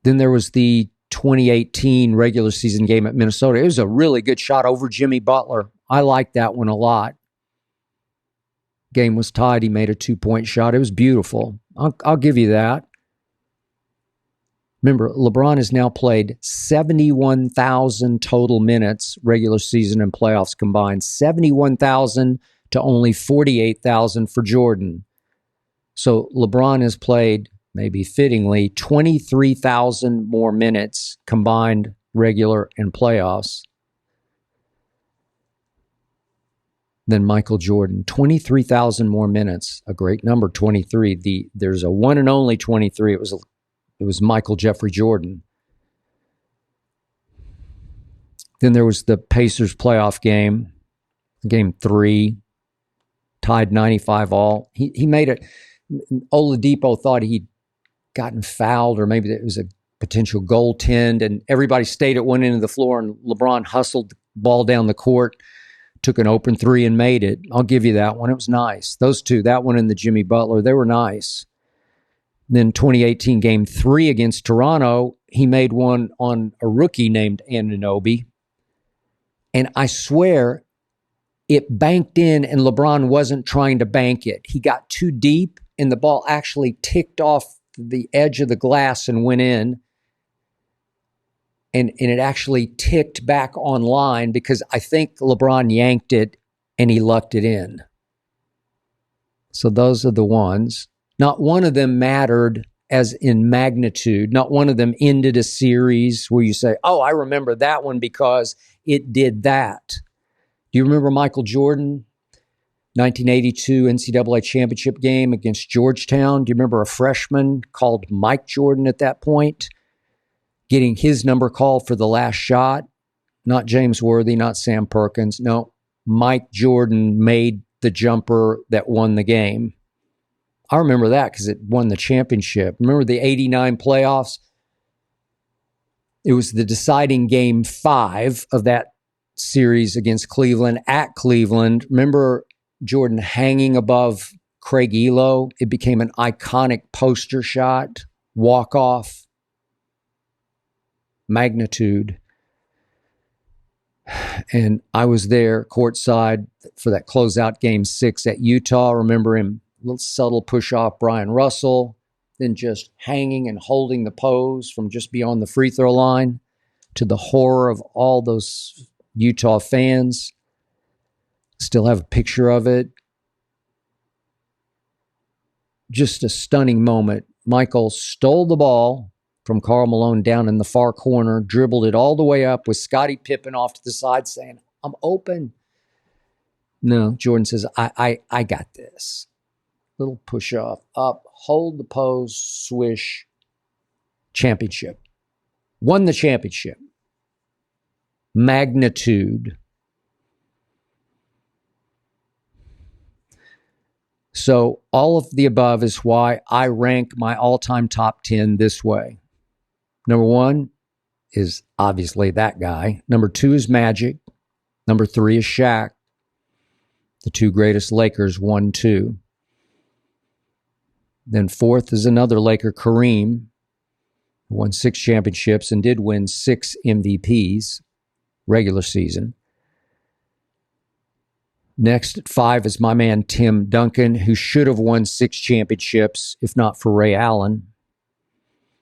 Then there was the 2018 regular season game at Minnesota. It was a really good shot over Jimmy Butler. I liked that one a lot. Game was tied. He made a 2-point shot. It was beautiful. I'll give you that. Remember, LeBron has now played 71,000 total minutes, regular season and playoffs combined. 71,000 to only 48,000 for Jordan. So LeBron has played, maybe fittingly, 23,000 more minutes combined, regular and playoffs, than Michael Jordan. 23,000 more minutes. A great number, 23. There's a one and only 23. It was Michael Jeffrey Jordan. Then there was the Pacers playoff game, game 3, tied 95 all. He made it. Oladipo thought he'd gotten fouled, or maybe it was a potential goaltend, and everybody stayed at one end of the floor, and LeBron hustled the ball down the court, took an open 3 and made it. I'll give you that one. It was nice. Those two, that one and the Jimmy Butler, they were nice. Then 2018 game 3 against Toronto, he made one on a rookie named Anunoby. And I swear it banked in, and LeBron wasn't trying to bank it. He got too deep, and the ball actually ticked off the edge of the glass and went in. And it actually ticked back online because I think LeBron yanked it and he lucked it in. So those are the ones. Not one of them mattered as in magnitude. Not one of them ended a series where you say, oh, I remember that one because it did that. Do you remember Michael Jordan, 1982 NCAA championship game against Georgetown? Do you remember a freshman called Mike Jordan at that point getting his number called for the last shot? Not James Worthy, not Sam Perkins. No, Mike Jordan made the jumper that won the game. I remember that because it won the championship. Remember the 89 playoffs? It was the deciding game 5 of that series against Cleveland at Cleveland. Remember Jordan hanging above Craig Elo? It became an iconic poster shot, walk-off, magnitude. And I was there courtside for that closeout game 6 at Utah. Remember him, a little subtle push off Brian Russell, then just hanging and holding the pose from just beyond the free throw line, to the horror of all those Utah fans. Still have a picture of it. Just a stunning moment. Michael stole the ball from Karl Malone down in the far corner, dribbled it all the way up with Scottie Pippen off to the side saying, I'm open. No, Jordan says, I got this. Little push off, up, hold the pose, swish, championship. Won the championship. Magnitude. So all of the above is why I rank my all-time top 10 this way. Number 1 is obviously that guy. Number 2 is Magic. Number 3 is Shaq. The 2 greatest Lakers, 1-2. Then 4th is another Laker, Kareem, who won 6 championships and did win 6 MVPs, regular season. Next at 5 is my man Tim Duncan, who should have won 6 championships, if not for Ray Allen.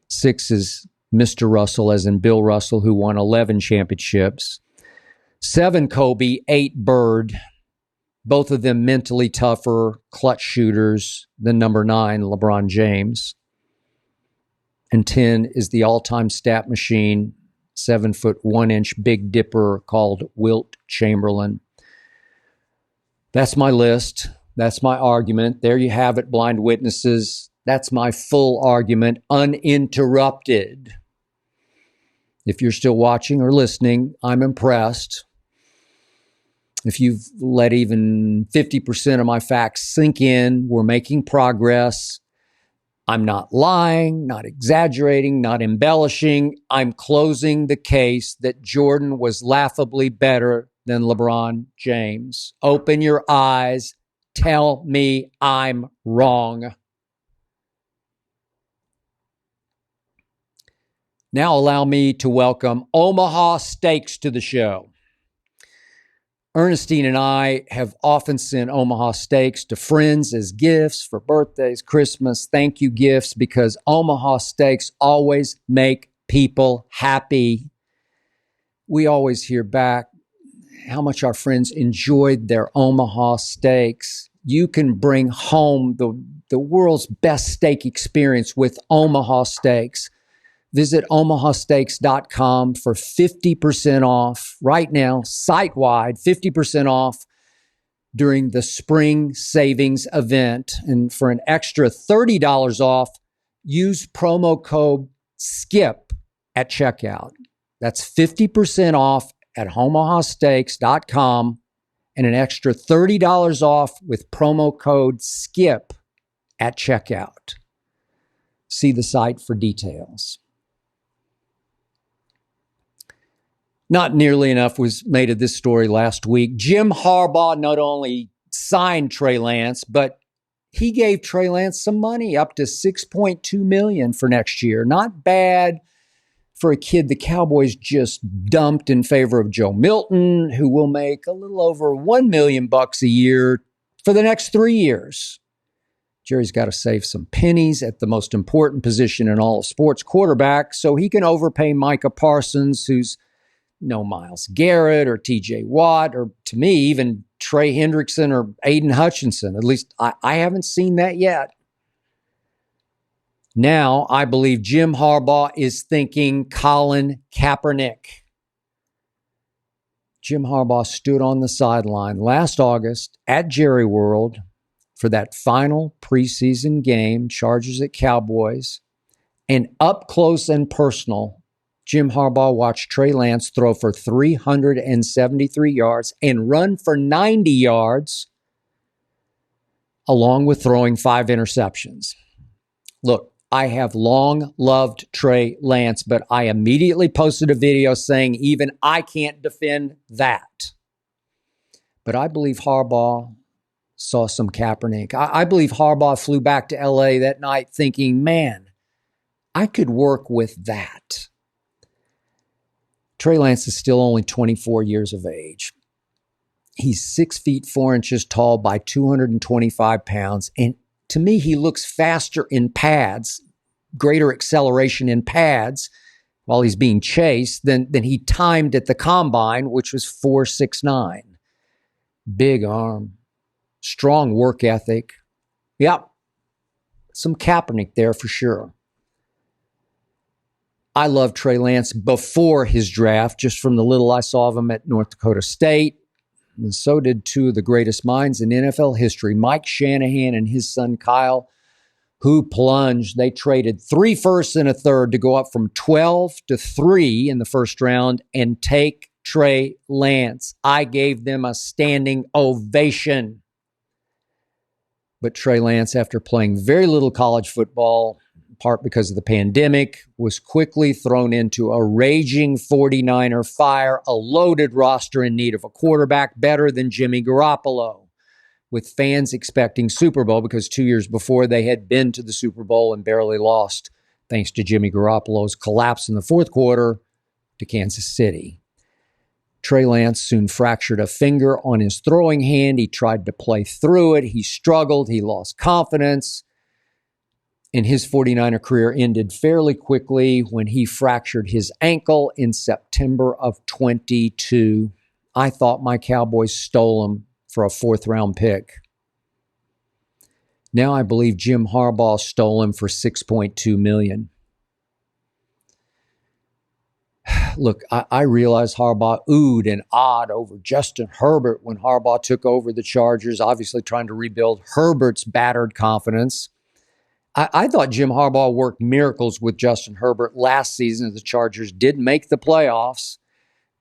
6 is Mr. Russell, as in Bill Russell, who won 11 championships. 7, Kobe, 8, Bird. Both of them mentally tougher, clutch shooters than number 9, LeBron James. And 10 is the all-time stat machine, 7-foot 1-inch Big Dipper called Wilt Chamberlain. That's my list. That's my argument. There you have it, blind witnesses. That's my full argument, uninterrupted. If you're still watching or listening, I'm impressed. If you've let even 50% of my facts sink in, we're making progress. I'm not lying, not exaggerating, not embellishing. I'm closing the case that Jordan was laughably better than LeBron James. Open your eyes. Tell me I'm wrong. Now allow me to welcome Omaha Steaks to the show. Ernestine and I have often sent Omaha Steaks to friends as gifts for birthdays, Christmas, thank you gifts, because Omaha Steaks always make people happy. We always hear back how much our friends enjoyed their Omaha Steaks. You can bring home the world's best steak experience with Omaha Steaks. Visit omahasteaks.com for 50% off right now, site-wide, 50% off during the spring savings event. And for an extra $30 off, use promo code SKIP at checkout. That's 50% off at omahasteaks.com and an extra $30 off with promo code SKIP at checkout. See the site for details. Not nearly enough was made of this story last week. Jim Harbaugh not only signed Trey Lance, but he gave Trey Lance some money, up to $6.2 million for next year. Not bad for a kid the Cowboys just dumped in favor of Joe Milton, who will make a little over $1 million a year for the next 3 years. Jerry's got to save some pennies at the most important position in all of sports, quarterback, so he can overpay Micah Parsons, who's no Myles Garrett or TJ Watt, or to me, even Trey Hendrickson or Aiden Hutchinson. At least I haven't seen that yet. Now, I believe Jim Harbaugh is thinking Colin Kaepernick. Jim Harbaugh stood on the sideline last August at Jerry World for that final preseason game, Chargers at Cowboys, and up close and personal, Jim Harbaugh watched Trey Lance throw for 373 yards and run for 90 yards, along with throwing 5 interceptions. Look, I have long loved Trey Lance, but I immediately posted a video saying even I can't defend that. But I believe Harbaugh saw some Kaepernick. I believe Harbaugh flew back to LA that night thinking, man, I could work with that. Trey Lance is still only 24 years of age. He's 6 feet 4 inches tall by 225 pounds. And to me, he looks faster in pads, greater acceleration in pads while he's being chased than he timed at the combine, which was 4.69. Big arm, strong work ethic. Yep, some Kaepernick there for sure. I loved Trey Lance before his draft, just from the little I saw of him at North Dakota State. And so did 2 of the greatest minds in NFL history, Mike Shanahan and his son Kyle, who plunged. They traded 3 firsts and a third to go up from 12 to 3 in the first round and take Trey Lance. I gave them a standing ovation. But Trey Lance, after playing very little college football, in part because of the pandemic, was quickly thrown into a raging 49er fire, a loaded roster in need of a quarterback better than Jimmy Garoppolo, with fans expecting Super Bowl because 2 years before they had been to the Super Bowl and barely lost thanks to Jimmy Garoppolo's collapse in the fourth quarter to Kansas City. Trey Lance soon fractured a finger on his throwing hand. He tried to play through it. He struggled. He lost confidence. And his 49er career ended fairly quickly when he fractured his ankle in September of 22. I thought my Cowboys stole him for a 4th-round pick. Now I believe Jim Harbaugh stole him for $6.2 million. Look, I realize Harbaugh oohed and awed over Justin Herbert when Harbaugh took over the Chargers, obviously trying to rebuild Herbert's battered confidence. I thought Jim Harbaugh worked miracles with Justin Herbert last season as the Chargers did make the playoffs.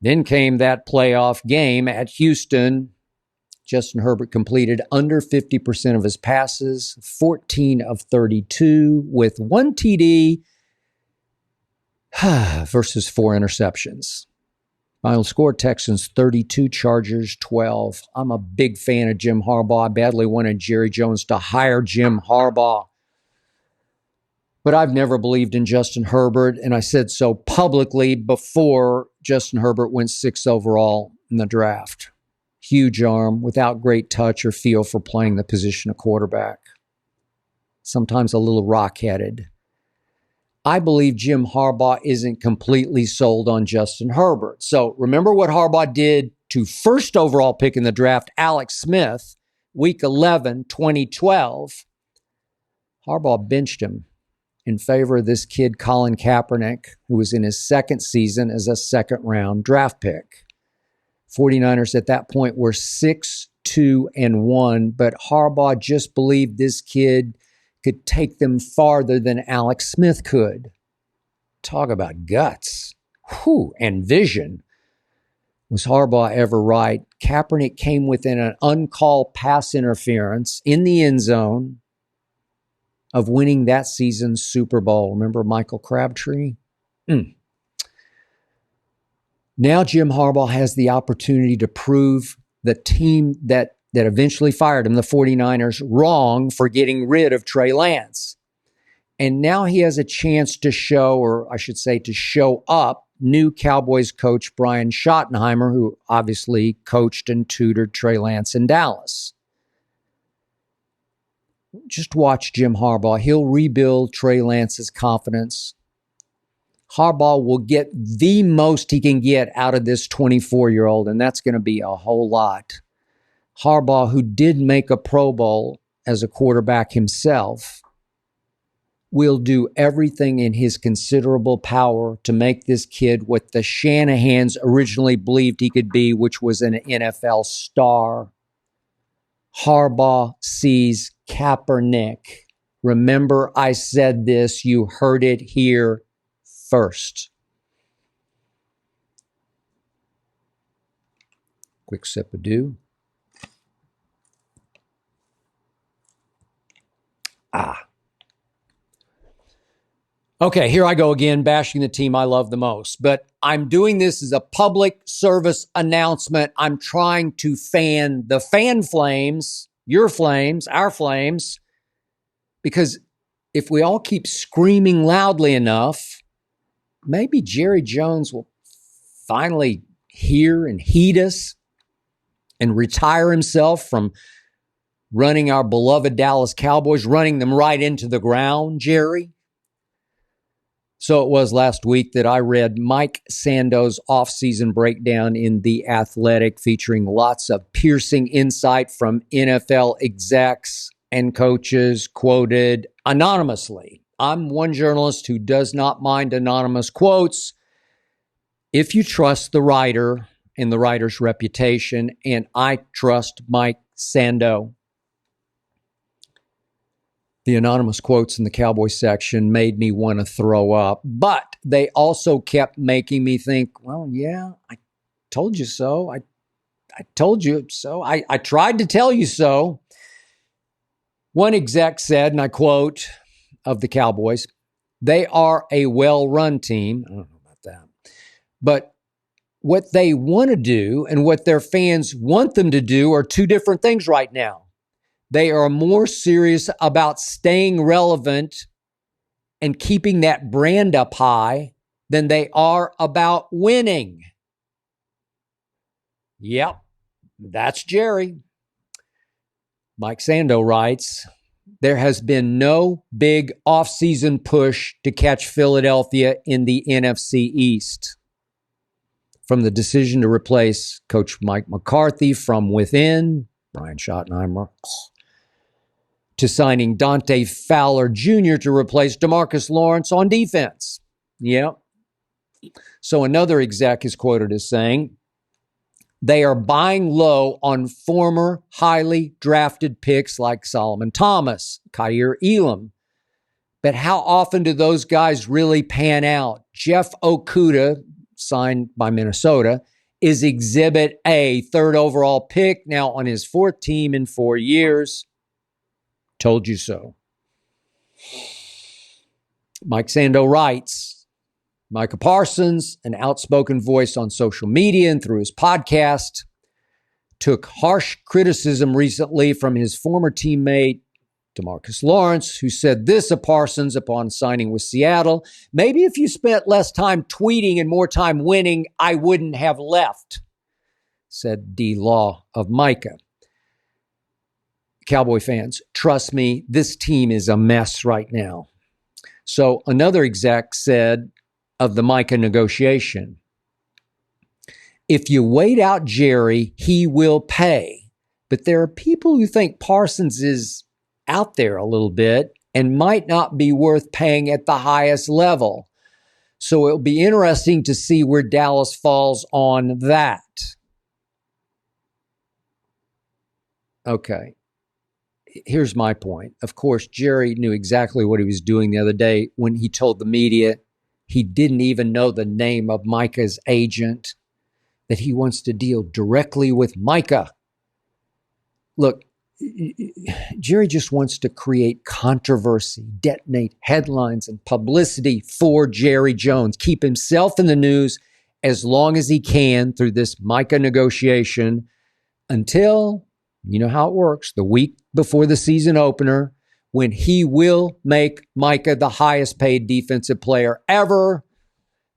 Then came that playoff game at Houston. Justin Herbert completed under 50% of his passes, 14 of 32 with 1 TD versus 4 interceptions. Final score, Texans 32, Chargers 12. I'm a big fan of Jim Harbaugh. I badly wanted Jerry Jones to hire Jim Harbaugh. But I've never believed in Justin Herbert, and I said so publicly before Justin Herbert went 6th overall in the draft. Huge arm, without great touch or feel for playing the position of quarterback. Sometimes a little rock-headed. I believe Jim Harbaugh isn't completely sold on Justin Herbert. So remember what Harbaugh did to 1st overall pick in the draft, Alex Smith, week 11, 2012. Harbaugh benched him in favor of this kid, Colin Kaepernick, who was in his 2nd season as a 2nd-round draft pick. 49ers at that point were 6-2-1, but Harbaugh just believed this kid could take them farther than Alex Smith could. Talk about guts. And vision. Was Harbaugh ever right? Kaepernick came within an uncalled pass interference in the end zone of winning that season's Super Bowl. Remember Michael Crabtree? Now Jim Harbaugh has the opportunity to prove the team that eventually fired him, the 49ers, wrong for getting rid of Trey Lance. And now he has a chance to show, or I should say to show up, new Cowboys coach Brian Schottenheimer, who obviously coached and tutored Trey Lance in Dallas. Just watch Jim Harbaugh. He'll rebuild Trey Lance's confidence. Harbaugh will get the most he can get out of this 24-year-old, and that's going to be a whole lot. Harbaugh, who did make a Pro Bowl as a quarterback himself, will do everything in his considerable power to make this kid what the Shanahans originally believed he could be, which was an NFL star. Harbaugh sees Kaepernick. Remember, I said this. You heard it here first. Quick sip of dew. Okay, here I go again, bashing the team I love the most. But I'm doing this as a public service announcement. I'm trying to fan the fan flames, your flames, our flames, because if we all keep screaming loudly enough, maybe Jerry Jones will finally hear and heed us and retire himself from running our beloved Dallas Cowboys, running them right into the ground, Jerry. So it was last week that I read Mike Sando's offseason breakdown in The Athletic, featuring lots of piercing insight from NFL execs and coaches quoted anonymously. I'm one journalist who does not mind anonymous quotes if you trust the writer and the writer's reputation, and I trust Mike Sando. The anonymous quotes in the Cowboy section made me want to throw up, but they also kept making me think, well, yeah, I told you so. I told you so. I tried to tell you so. One exec said, and I quote of the Cowboys, they are a well-run team. I don't know about that. But what they want to do and what their fans want them to do are two different things right now. They are more serious about staying relevant and keeping that brand up high than they are about winning. Yep, that's Jerry. Mike Sando writes, there has been no big offseason push to catch Philadelphia in the NFC East. From the decision to replace Coach Mike McCarthy from within, Brian Schottenheimer, to signing Dante Fowler Jr. to replace DeMarcus Lawrence on defense. Yep. So another exec is quoted as saying, they are buying low on former highly drafted picks like Solomon Thomas, Kaiir Elam. But how often do those guys really pan out? Jeff Okudah, signed by Minnesota, is Exhibit A, third overall pick, now on his fourth team in 4 years. Told you so. Mike Sando writes, Micah Parsons, an outspoken voice on social media and through his podcast, took harsh criticism recently from his former teammate, DeMarcus Lawrence, who said this of Parsons upon signing with Seattle, maybe if you spent less time tweeting and more time winning, I wouldn't have left, said D. Law of Micah. Cowboy fans, trust me, this team is a mess right now. So another exec said of the Micah negotiation, if you wait out Jerry, he will pay. But there are people who think Parsons is out there a little bit and might not be worth paying at the highest level. So it'll be interesting to see where Dallas falls on that. Okay. Here's my point. Of course, Jerry knew exactly what he was doing the other day when he told the media he didn't even know the name of Micah's agent, that he wants to deal directly with Micah. Look, Jerry just wants to create controversy, detonate headlines and publicity for Jerry Jones, keep himself in the news as long as he can through this Micah negotiation until, you know how it works, the week before the season opener, when he will make Micah the highest paid defensive player ever.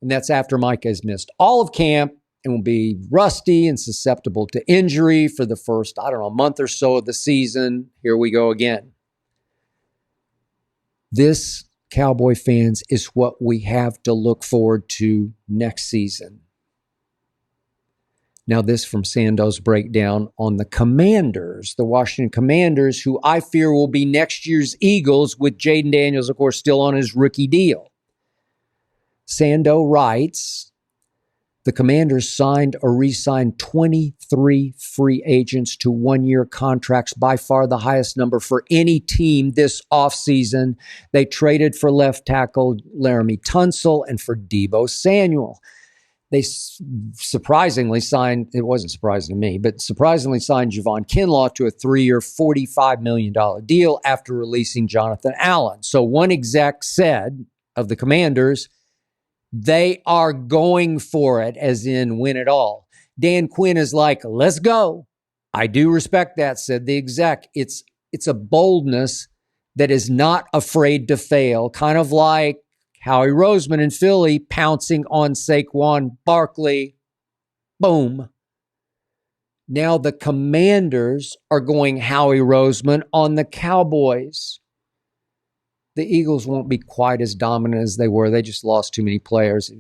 And that's after Micah has missed all of camp and will be rusty and susceptible to injury for the first, month or so of the season. Here we go again. This, Cowboy fans, is what we have to look forward to next season. Now, this from Sando's breakdown on the Commanders, the Washington Commanders, who I fear will be next year's Eagles, with Jaden Daniels, of course, still on his rookie deal. Sando writes, the Commanders signed or re-signed 23 free agents to one-year contracts, by far the highest number for any team this offseason. They traded for left tackle Laramie Tunsil and for Deebo Samuel. They surprisingly signed, it wasn't surprising to me, but surprisingly signed Javon Kinlaw to a 3-year, $45 million deal after releasing Jonathan Allen. So one exec said of the Commanders, they are going for it, as in win it all. Dan Quinn is like, let's go. I do respect that, said the exec. It's a boldness that is not afraid to fail, kind of like Howie Roseman in Philly pouncing on Saquon Barkley. Boom. Now the Commanders are going Howie Roseman on the Cowboys. The Eagles won't be quite as dominant as they were. They just lost too many players.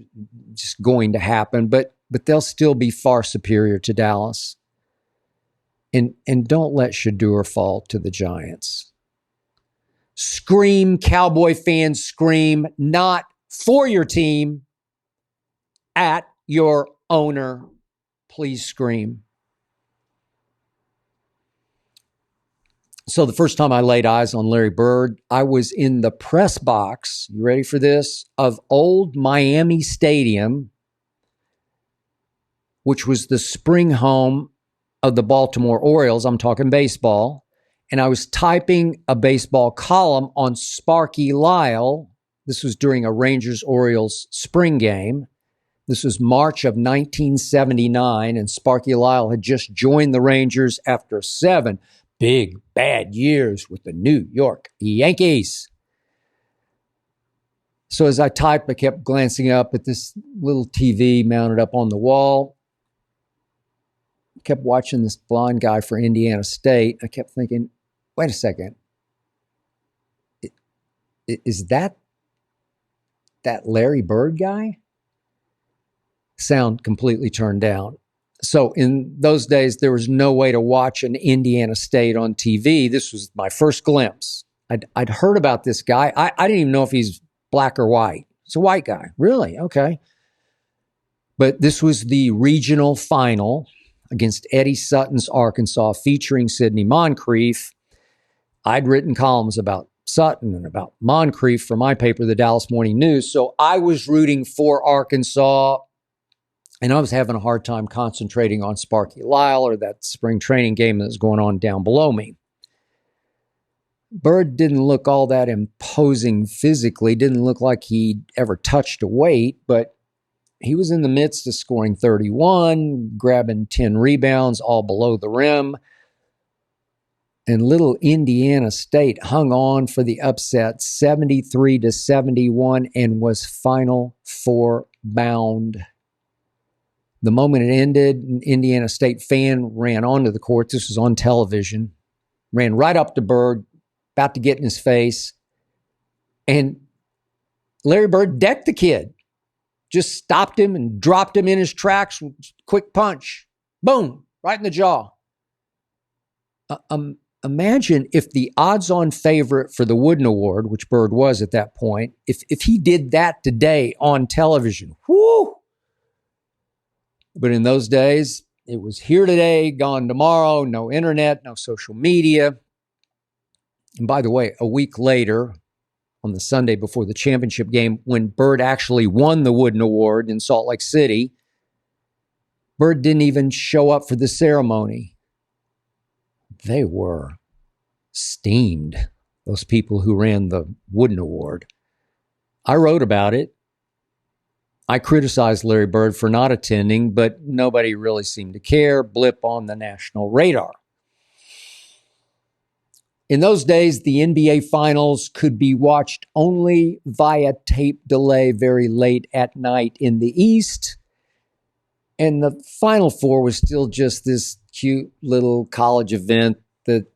It's just going to happen, but they'll still be far superior to Dallas. And don't let Shedeur fall to the Giants. Scream, Cowboy fans, scream, not for your team, at your owner. Please scream. So the first time I laid eyes on Larry Bird, I was in the press box, you ready for this, of old Miami Stadium, which was the spring home of the Baltimore Orioles. I'm talking baseball. And I was typing a baseball column on Sparky Lyle. This was during a Rangers-Orioles spring game. This was March of 1979, and Sparky Lyle had just joined the Rangers after 7 big, bad years with the New York Yankees. So as I typed, I kept glancing up at this little TV mounted up on the wall. I kept watching this blonde guy for Indiana State. I kept thinking, wait a second. Is that Larry Bird guy? Sound completely turned down. So in those days, there was no way to watch an Indiana State on TV. This was my first glimpse. I'd heard about this guy. I didn't even know if he's black or white. It's a white guy. Really? Okay. But this was the regional final against Eddie Sutton's Arkansas, featuring Sidney Moncrief. I'd written columns about Sutton and about Moncrief for my paper, the Dallas Morning News. So I was rooting for Arkansas, and I was having a hard time concentrating on Sparky Lyle or that spring training game that was going on down below me. Bird didn't look all that imposing physically, didn't look like he'd ever touched a weight, but he was in the midst of scoring 31, grabbing 10 rebounds, all below the rim. And little Indiana State hung on for the upset, 73-71, and was Final Four bound. The moment it ended, an Indiana State fan ran onto the court. This was on television. Ran right up to Bird, about to get in his face. And Larry Bird decked the kid. Just stopped him and dropped him in his tracks. Quick punch. Boom. Right in the jaw. Imagine if the odds-on favorite for the Wooden Award, which Bird was at that point, if he did that today on television. Whoo! But in those days, it was here today, gone tomorrow, no internet, no social media. And by the way, a week later, on the Sunday before the championship game, when Bird actually won the Wooden Award in Salt Lake City, Bird didn't even show up for the ceremony. They were steamed, those people who ran the Wooden Award. I wrote about it. I criticized Larry Bird for not attending, but nobody really seemed to care. Blip on the national radar. In those days, the NBA Finals could be watched only via tape delay very late at night in the East. And the Final Four was still just this cute little college event that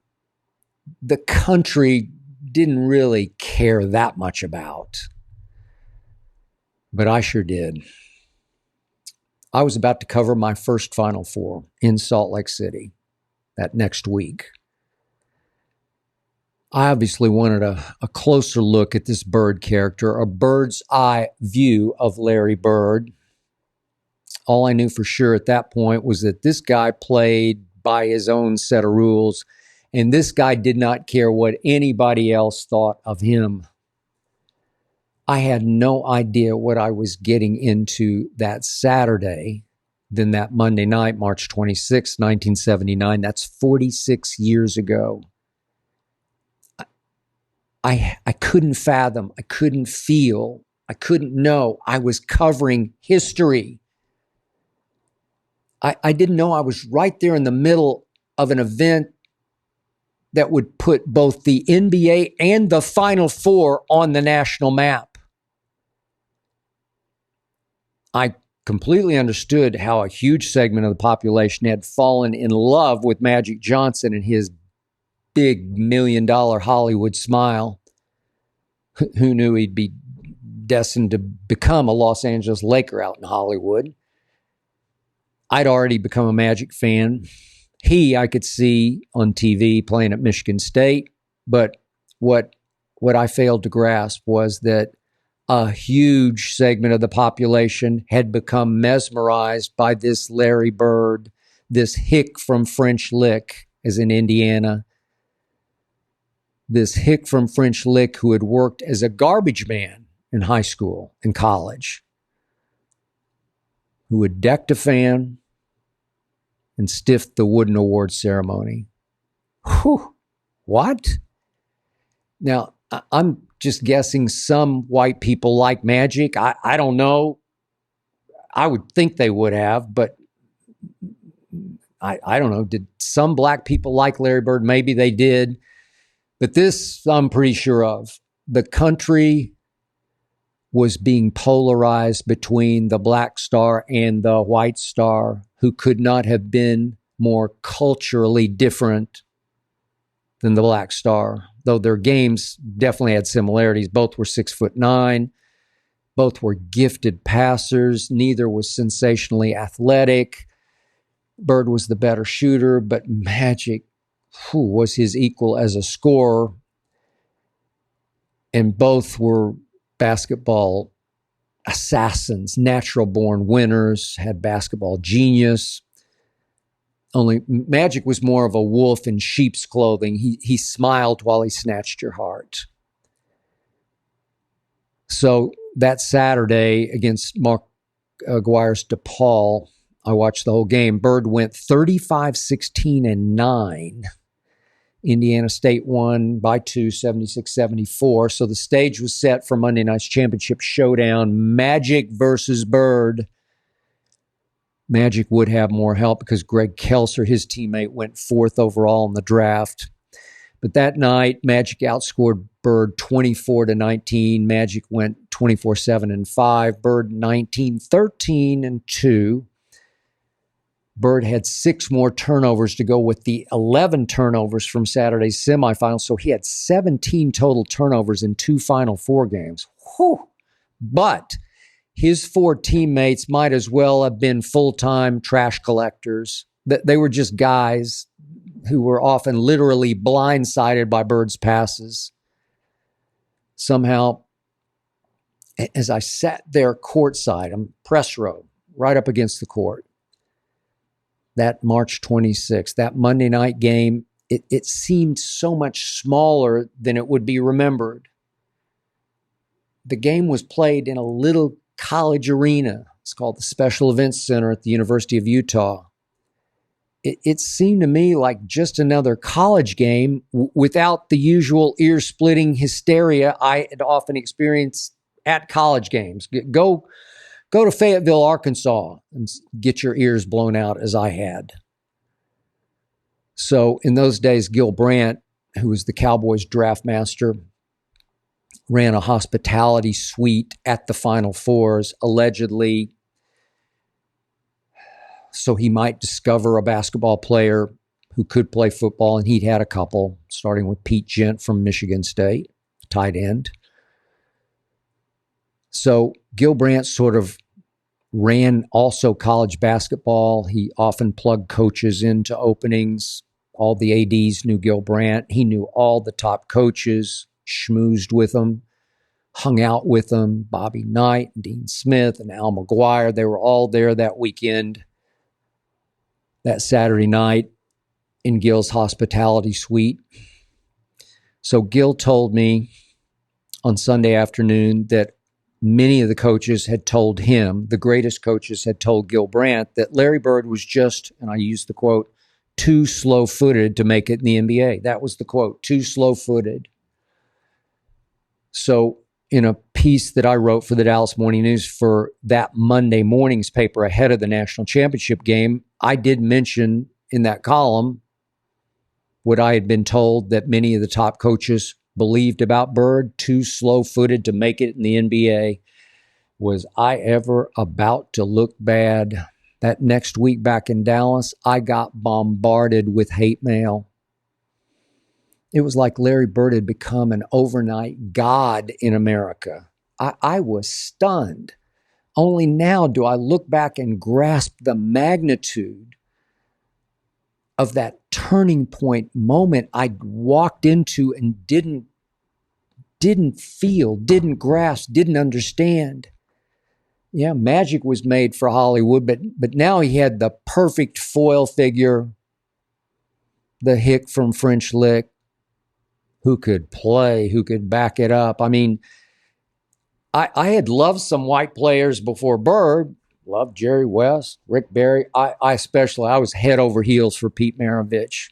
the country didn't really care that much about. But I sure did. I was about to cover my first Final Four in Salt Lake City that next week. I obviously wanted a closer look at this Bird character, a bird's eye view of Larry Bird. All I knew for sure at that point was that this guy played by his own set of rules, and this guy did not care what anybody else thought of him. I had no idea what I was getting into that Saturday. Then that Monday night, March 26, 1979, that's 46 years ago. I couldn't fathom, I couldn't feel, I couldn't know. I was covering history. I didn't know I was right there in the middle of an event that would put both the NBA and the Final Four on the national map. I completely understood how a huge segment of the population had fallen in love with Magic Johnson and his big $1 million Hollywood smile. Who knew he'd be destined to become a Los Angeles Laker out in Hollywood? I'd already become a Magic fan. I could see on TV playing at Michigan State, but what I failed to grasp was that a huge segment of the population had become mesmerized by this Larry Bird, this hick from French Lick, as in Indiana, this hick from French Lick who had worked as a garbage man in high school and college, who had decked a fan and stiffed the wooden award ceremony. Whew, what? Now, I'm just guessing some white people like Magic. I don't know. I would think they would have, but I don't know. Did some black people like Larry Bird? Maybe they did. But this I'm pretty sure of. The country was being polarized between the black star and the white star, who could not have been more culturally different than the black star, though their games definitely had similarities. Both were 6'9". Both were gifted passers. Neither was sensationally athletic. Bird was the better shooter, but Magic was his equal as a scorer. And both were basketball assassins, natural-born winners, had basketball genius. Only Magic was more of a wolf in sheep's clothing. He smiled while he snatched your heart. So that Saturday against Mark Aguirre's DePaul, I watched the whole game. Bird went 35-16-9. Indiana State won by 2, 76-74. So the stage was set for Monday night's championship showdown, Magic versus Bird. Magic would have more help because Greg Kelser, his teammate, went 4th overall in the draft. But that night, Magic outscored Bird 24-19. Magic went 24-7-5. Bird 19-13-2. Bird had 6 more turnovers to go with the 11 turnovers from Saturday's semifinals. So he had 17 total turnovers in 2 Final Four games. Whew. But his 4 teammates might as well have been full-time trash collectors. They were just guys who were often literally blindsided by Bird's passes. Somehow, as I sat there courtside, I'm press row, right up against the court, that March 26th, that Monday night game, it seemed so much smaller than it would be remembered. The game was played in a little college arena. It's called the Special Events Center at the University of Utah. It seemed to me like just another college game without the usual ear-splitting hysteria I had often experienced at college games. Go to Fayetteville, Arkansas, and get your ears blown out as I had. So in those days, Gil Brandt who was the Cowboys draft master, ran a hospitality suite at the Final Fours, allegedly, so he might discover a basketball player who could play football, and he'd had a couple, starting with Pete Gent from Michigan State, tight end. So Gil Brandt sort of ran also college basketball. He often plugged coaches into openings. All the ADs knew Gil Brandt. He knew all the top coaches, schmoozed with them, hung out with them. Bobby Knight, and Dean Smith, and Al McGuire. They were all there that weekend, that Saturday night, in Gil's hospitality suite. So Gil told me on Sunday afternoon that many of the coaches had told him, the greatest coaches had told Gil Brandt, that Larry Bird was just, and I use the quote, too slow-footed to make it in the NBA. That was the quote, too slow-footed. So in a piece that I wrote for the Dallas Morning News for that Monday morning's paper ahead of the national championship game, I did mention in that column what I had been told that many of the top coaches believed about Bird, too slow-footed to make it in the NBA. Was I ever about to look bad? That next week back in Dallas, I got bombarded with hate mail. It was like Larry Bird had become an overnight god in America. I was stunned. Only now do I look back and grasp the magnitude of that turning point moment I walked into and didn't feel, didn't grasp, didn't understand. Yeah, magic was made for Hollywood, but now he had the perfect foil figure, the hick from French Lick, who could play, who could back it up. I mean, I had loved some white players before Bird. Loved Jerry West, Rick Barry. I was head over heels for Pete Maravich.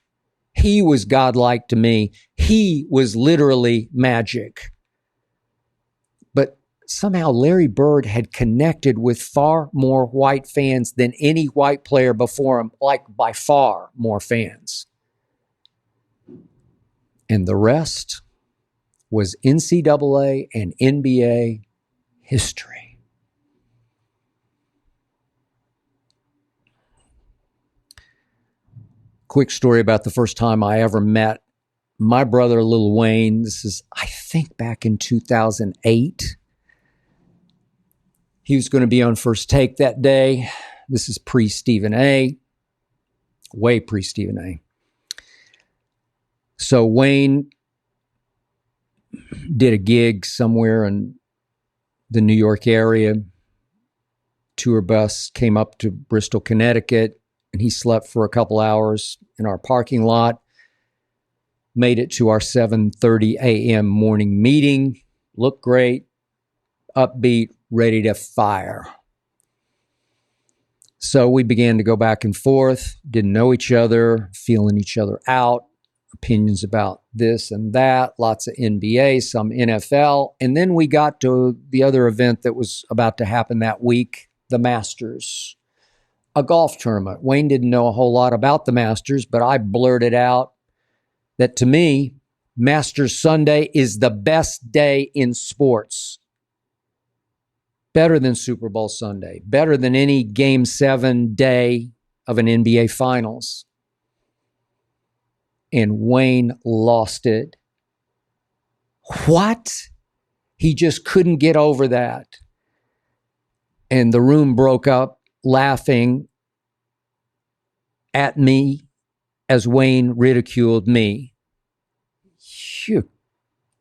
He was godlike to me. He was literally magic. But somehow Larry Bird had connected with far more white fans than any white player before him, like by far more fans. And the rest was NCAA and NBA history. Quick story about the first time I ever met my brother, Lil Wayne. This is, I think, back in 2008. He was going to be on First Take that day. This is pre-Stephen A. Way pre-Stephen A. So Wayne did a gig somewhere in the New York area. Tour bus came up to Bristol, Connecticut, and he slept for a couple hours in our parking lot. Made it to our 7:30 a.m. morning meeting. Looked great, upbeat, ready to fire. So we began to go back and forth, didn't know each other, feeling each other out, opinions about this and that, lots of NBA, some NFL. And then we got to the other event that was about to happen that week, the Masters, a golf tournament. Wayne didn't know a whole lot about the Masters, but I blurted out that to me, Masters Sunday is the best day in sports. Better than Super Bowl Sunday, better than any Game 7 day of an NBA Finals. And Wayne lost it. What? He just couldn't get over that. And the room broke up laughing at me as Wayne ridiculed me. You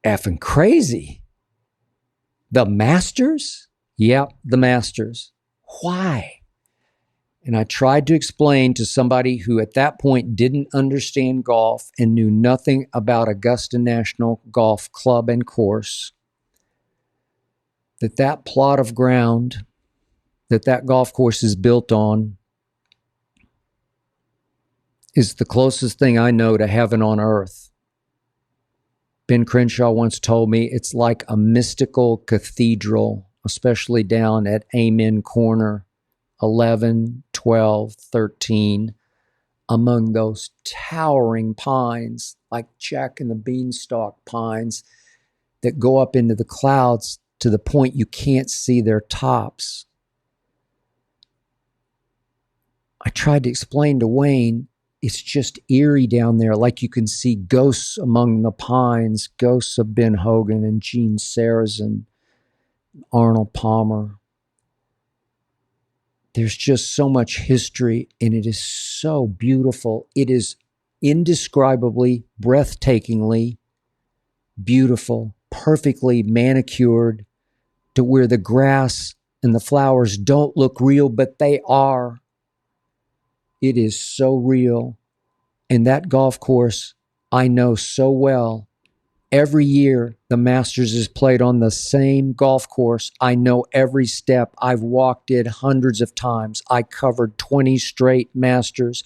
effing crazy. The Masters? Yep, the Masters. Why? And I tried to explain to somebody who at that point didn't understand golf and knew nothing about Augusta National Golf Club and Course, that plot of ground that golf course is built on is the closest thing I know to heaven on earth. Ben Crenshaw once told me it's like a mystical cathedral, especially down at Amen Corner, 11, 12, 13, among those towering pines, like Jack and the Beanstalk pines that go up into the clouds to the point you can't see their tops. I tried to explain to Wayne, it's just eerie down there, like you can see ghosts among the pines, ghosts of Ben Hogan and Gene Sarazen, Arnold Palmer. There's just so much history, and it is so beautiful. It is indescribably, breathtakingly beautiful, perfectly manicured to where the grass and the flowers don't look real, but they are. It is so real. And that golf course, I know so well. Every year, the Masters is played on the same golf course. I know every step. I've walked it hundreds of times. I covered 20 straight Masters.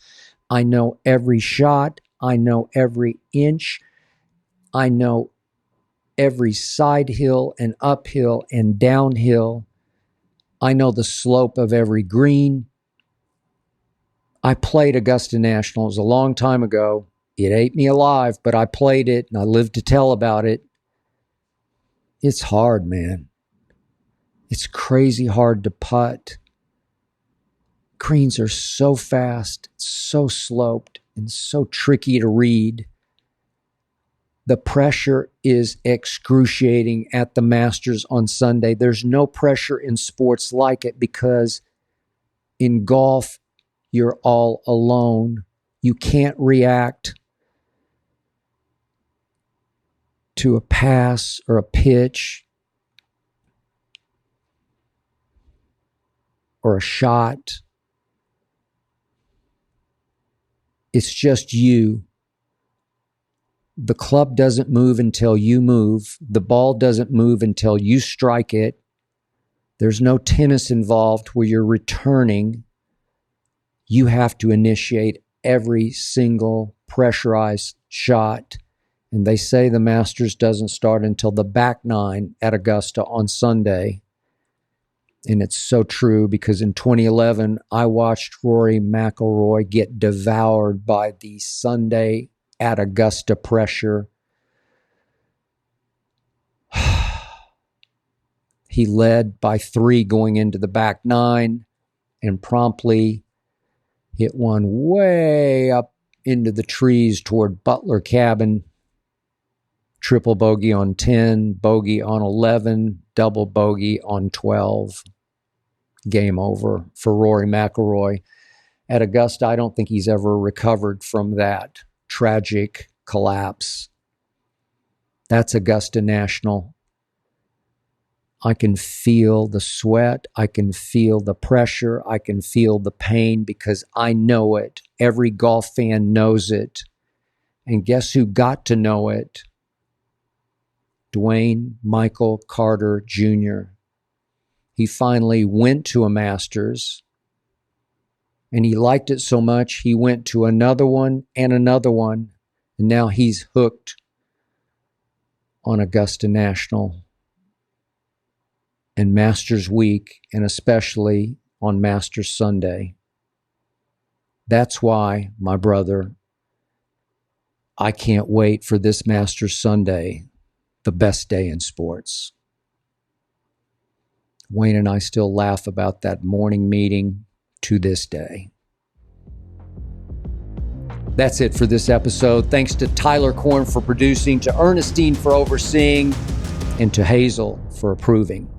I know every shot. I know every inch. I know every side hill and uphill and downhill. I know the slope of every green. I played Augusta Nationals a long time ago. It ate me alive, but I played it and I lived to tell about it. It's hard, man. It's crazy hard to putt. Greens are so fast, so sloped, and so tricky to read. The pressure is excruciating at the Masters on Sunday. There's no pressure in sports like it because in golf, you're all alone. You can't react to a pass or a pitch or a shot. It's just you. The club doesn't move until you move. The ball doesn't move until you strike it. There's no tennis involved where you're returning. You have to initiate every single pressurized shot. And they say the Masters doesn't start until the back nine at Augusta on Sunday. And it's so true because in 2011, I watched Rory McIlroy get devoured by the Sunday at Augusta pressure. He led by 3 going into the back nine and promptly hit one way up into the trees toward Butler Cabin. Triple bogey on 10, bogey on 11, double bogey on 12. Game over for Rory McIlroy. At Augusta, I don't think he's ever recovered from that tragic collapse. That's Augusta National. I can feel the sweat. I can feel the pressure. I can feel the pain because I know it. Every golf fan knows it. And guess who got to know it? Dwayne Michael Carter Jr. He finally went to a Masters, and he liked it so much, he went to another one, and now he's hooked on Augusta National and Masters Week, and especially on Masters Sunday. That's why, my brother, I can't wait for this Masters Sunday, the best day in sports. Wayne and I still laugh about that morning meeting to this day. That's it for this episode. Thanks to Tyler Korn for producing, to Ernestine for overseeing, and to Hazel for approving.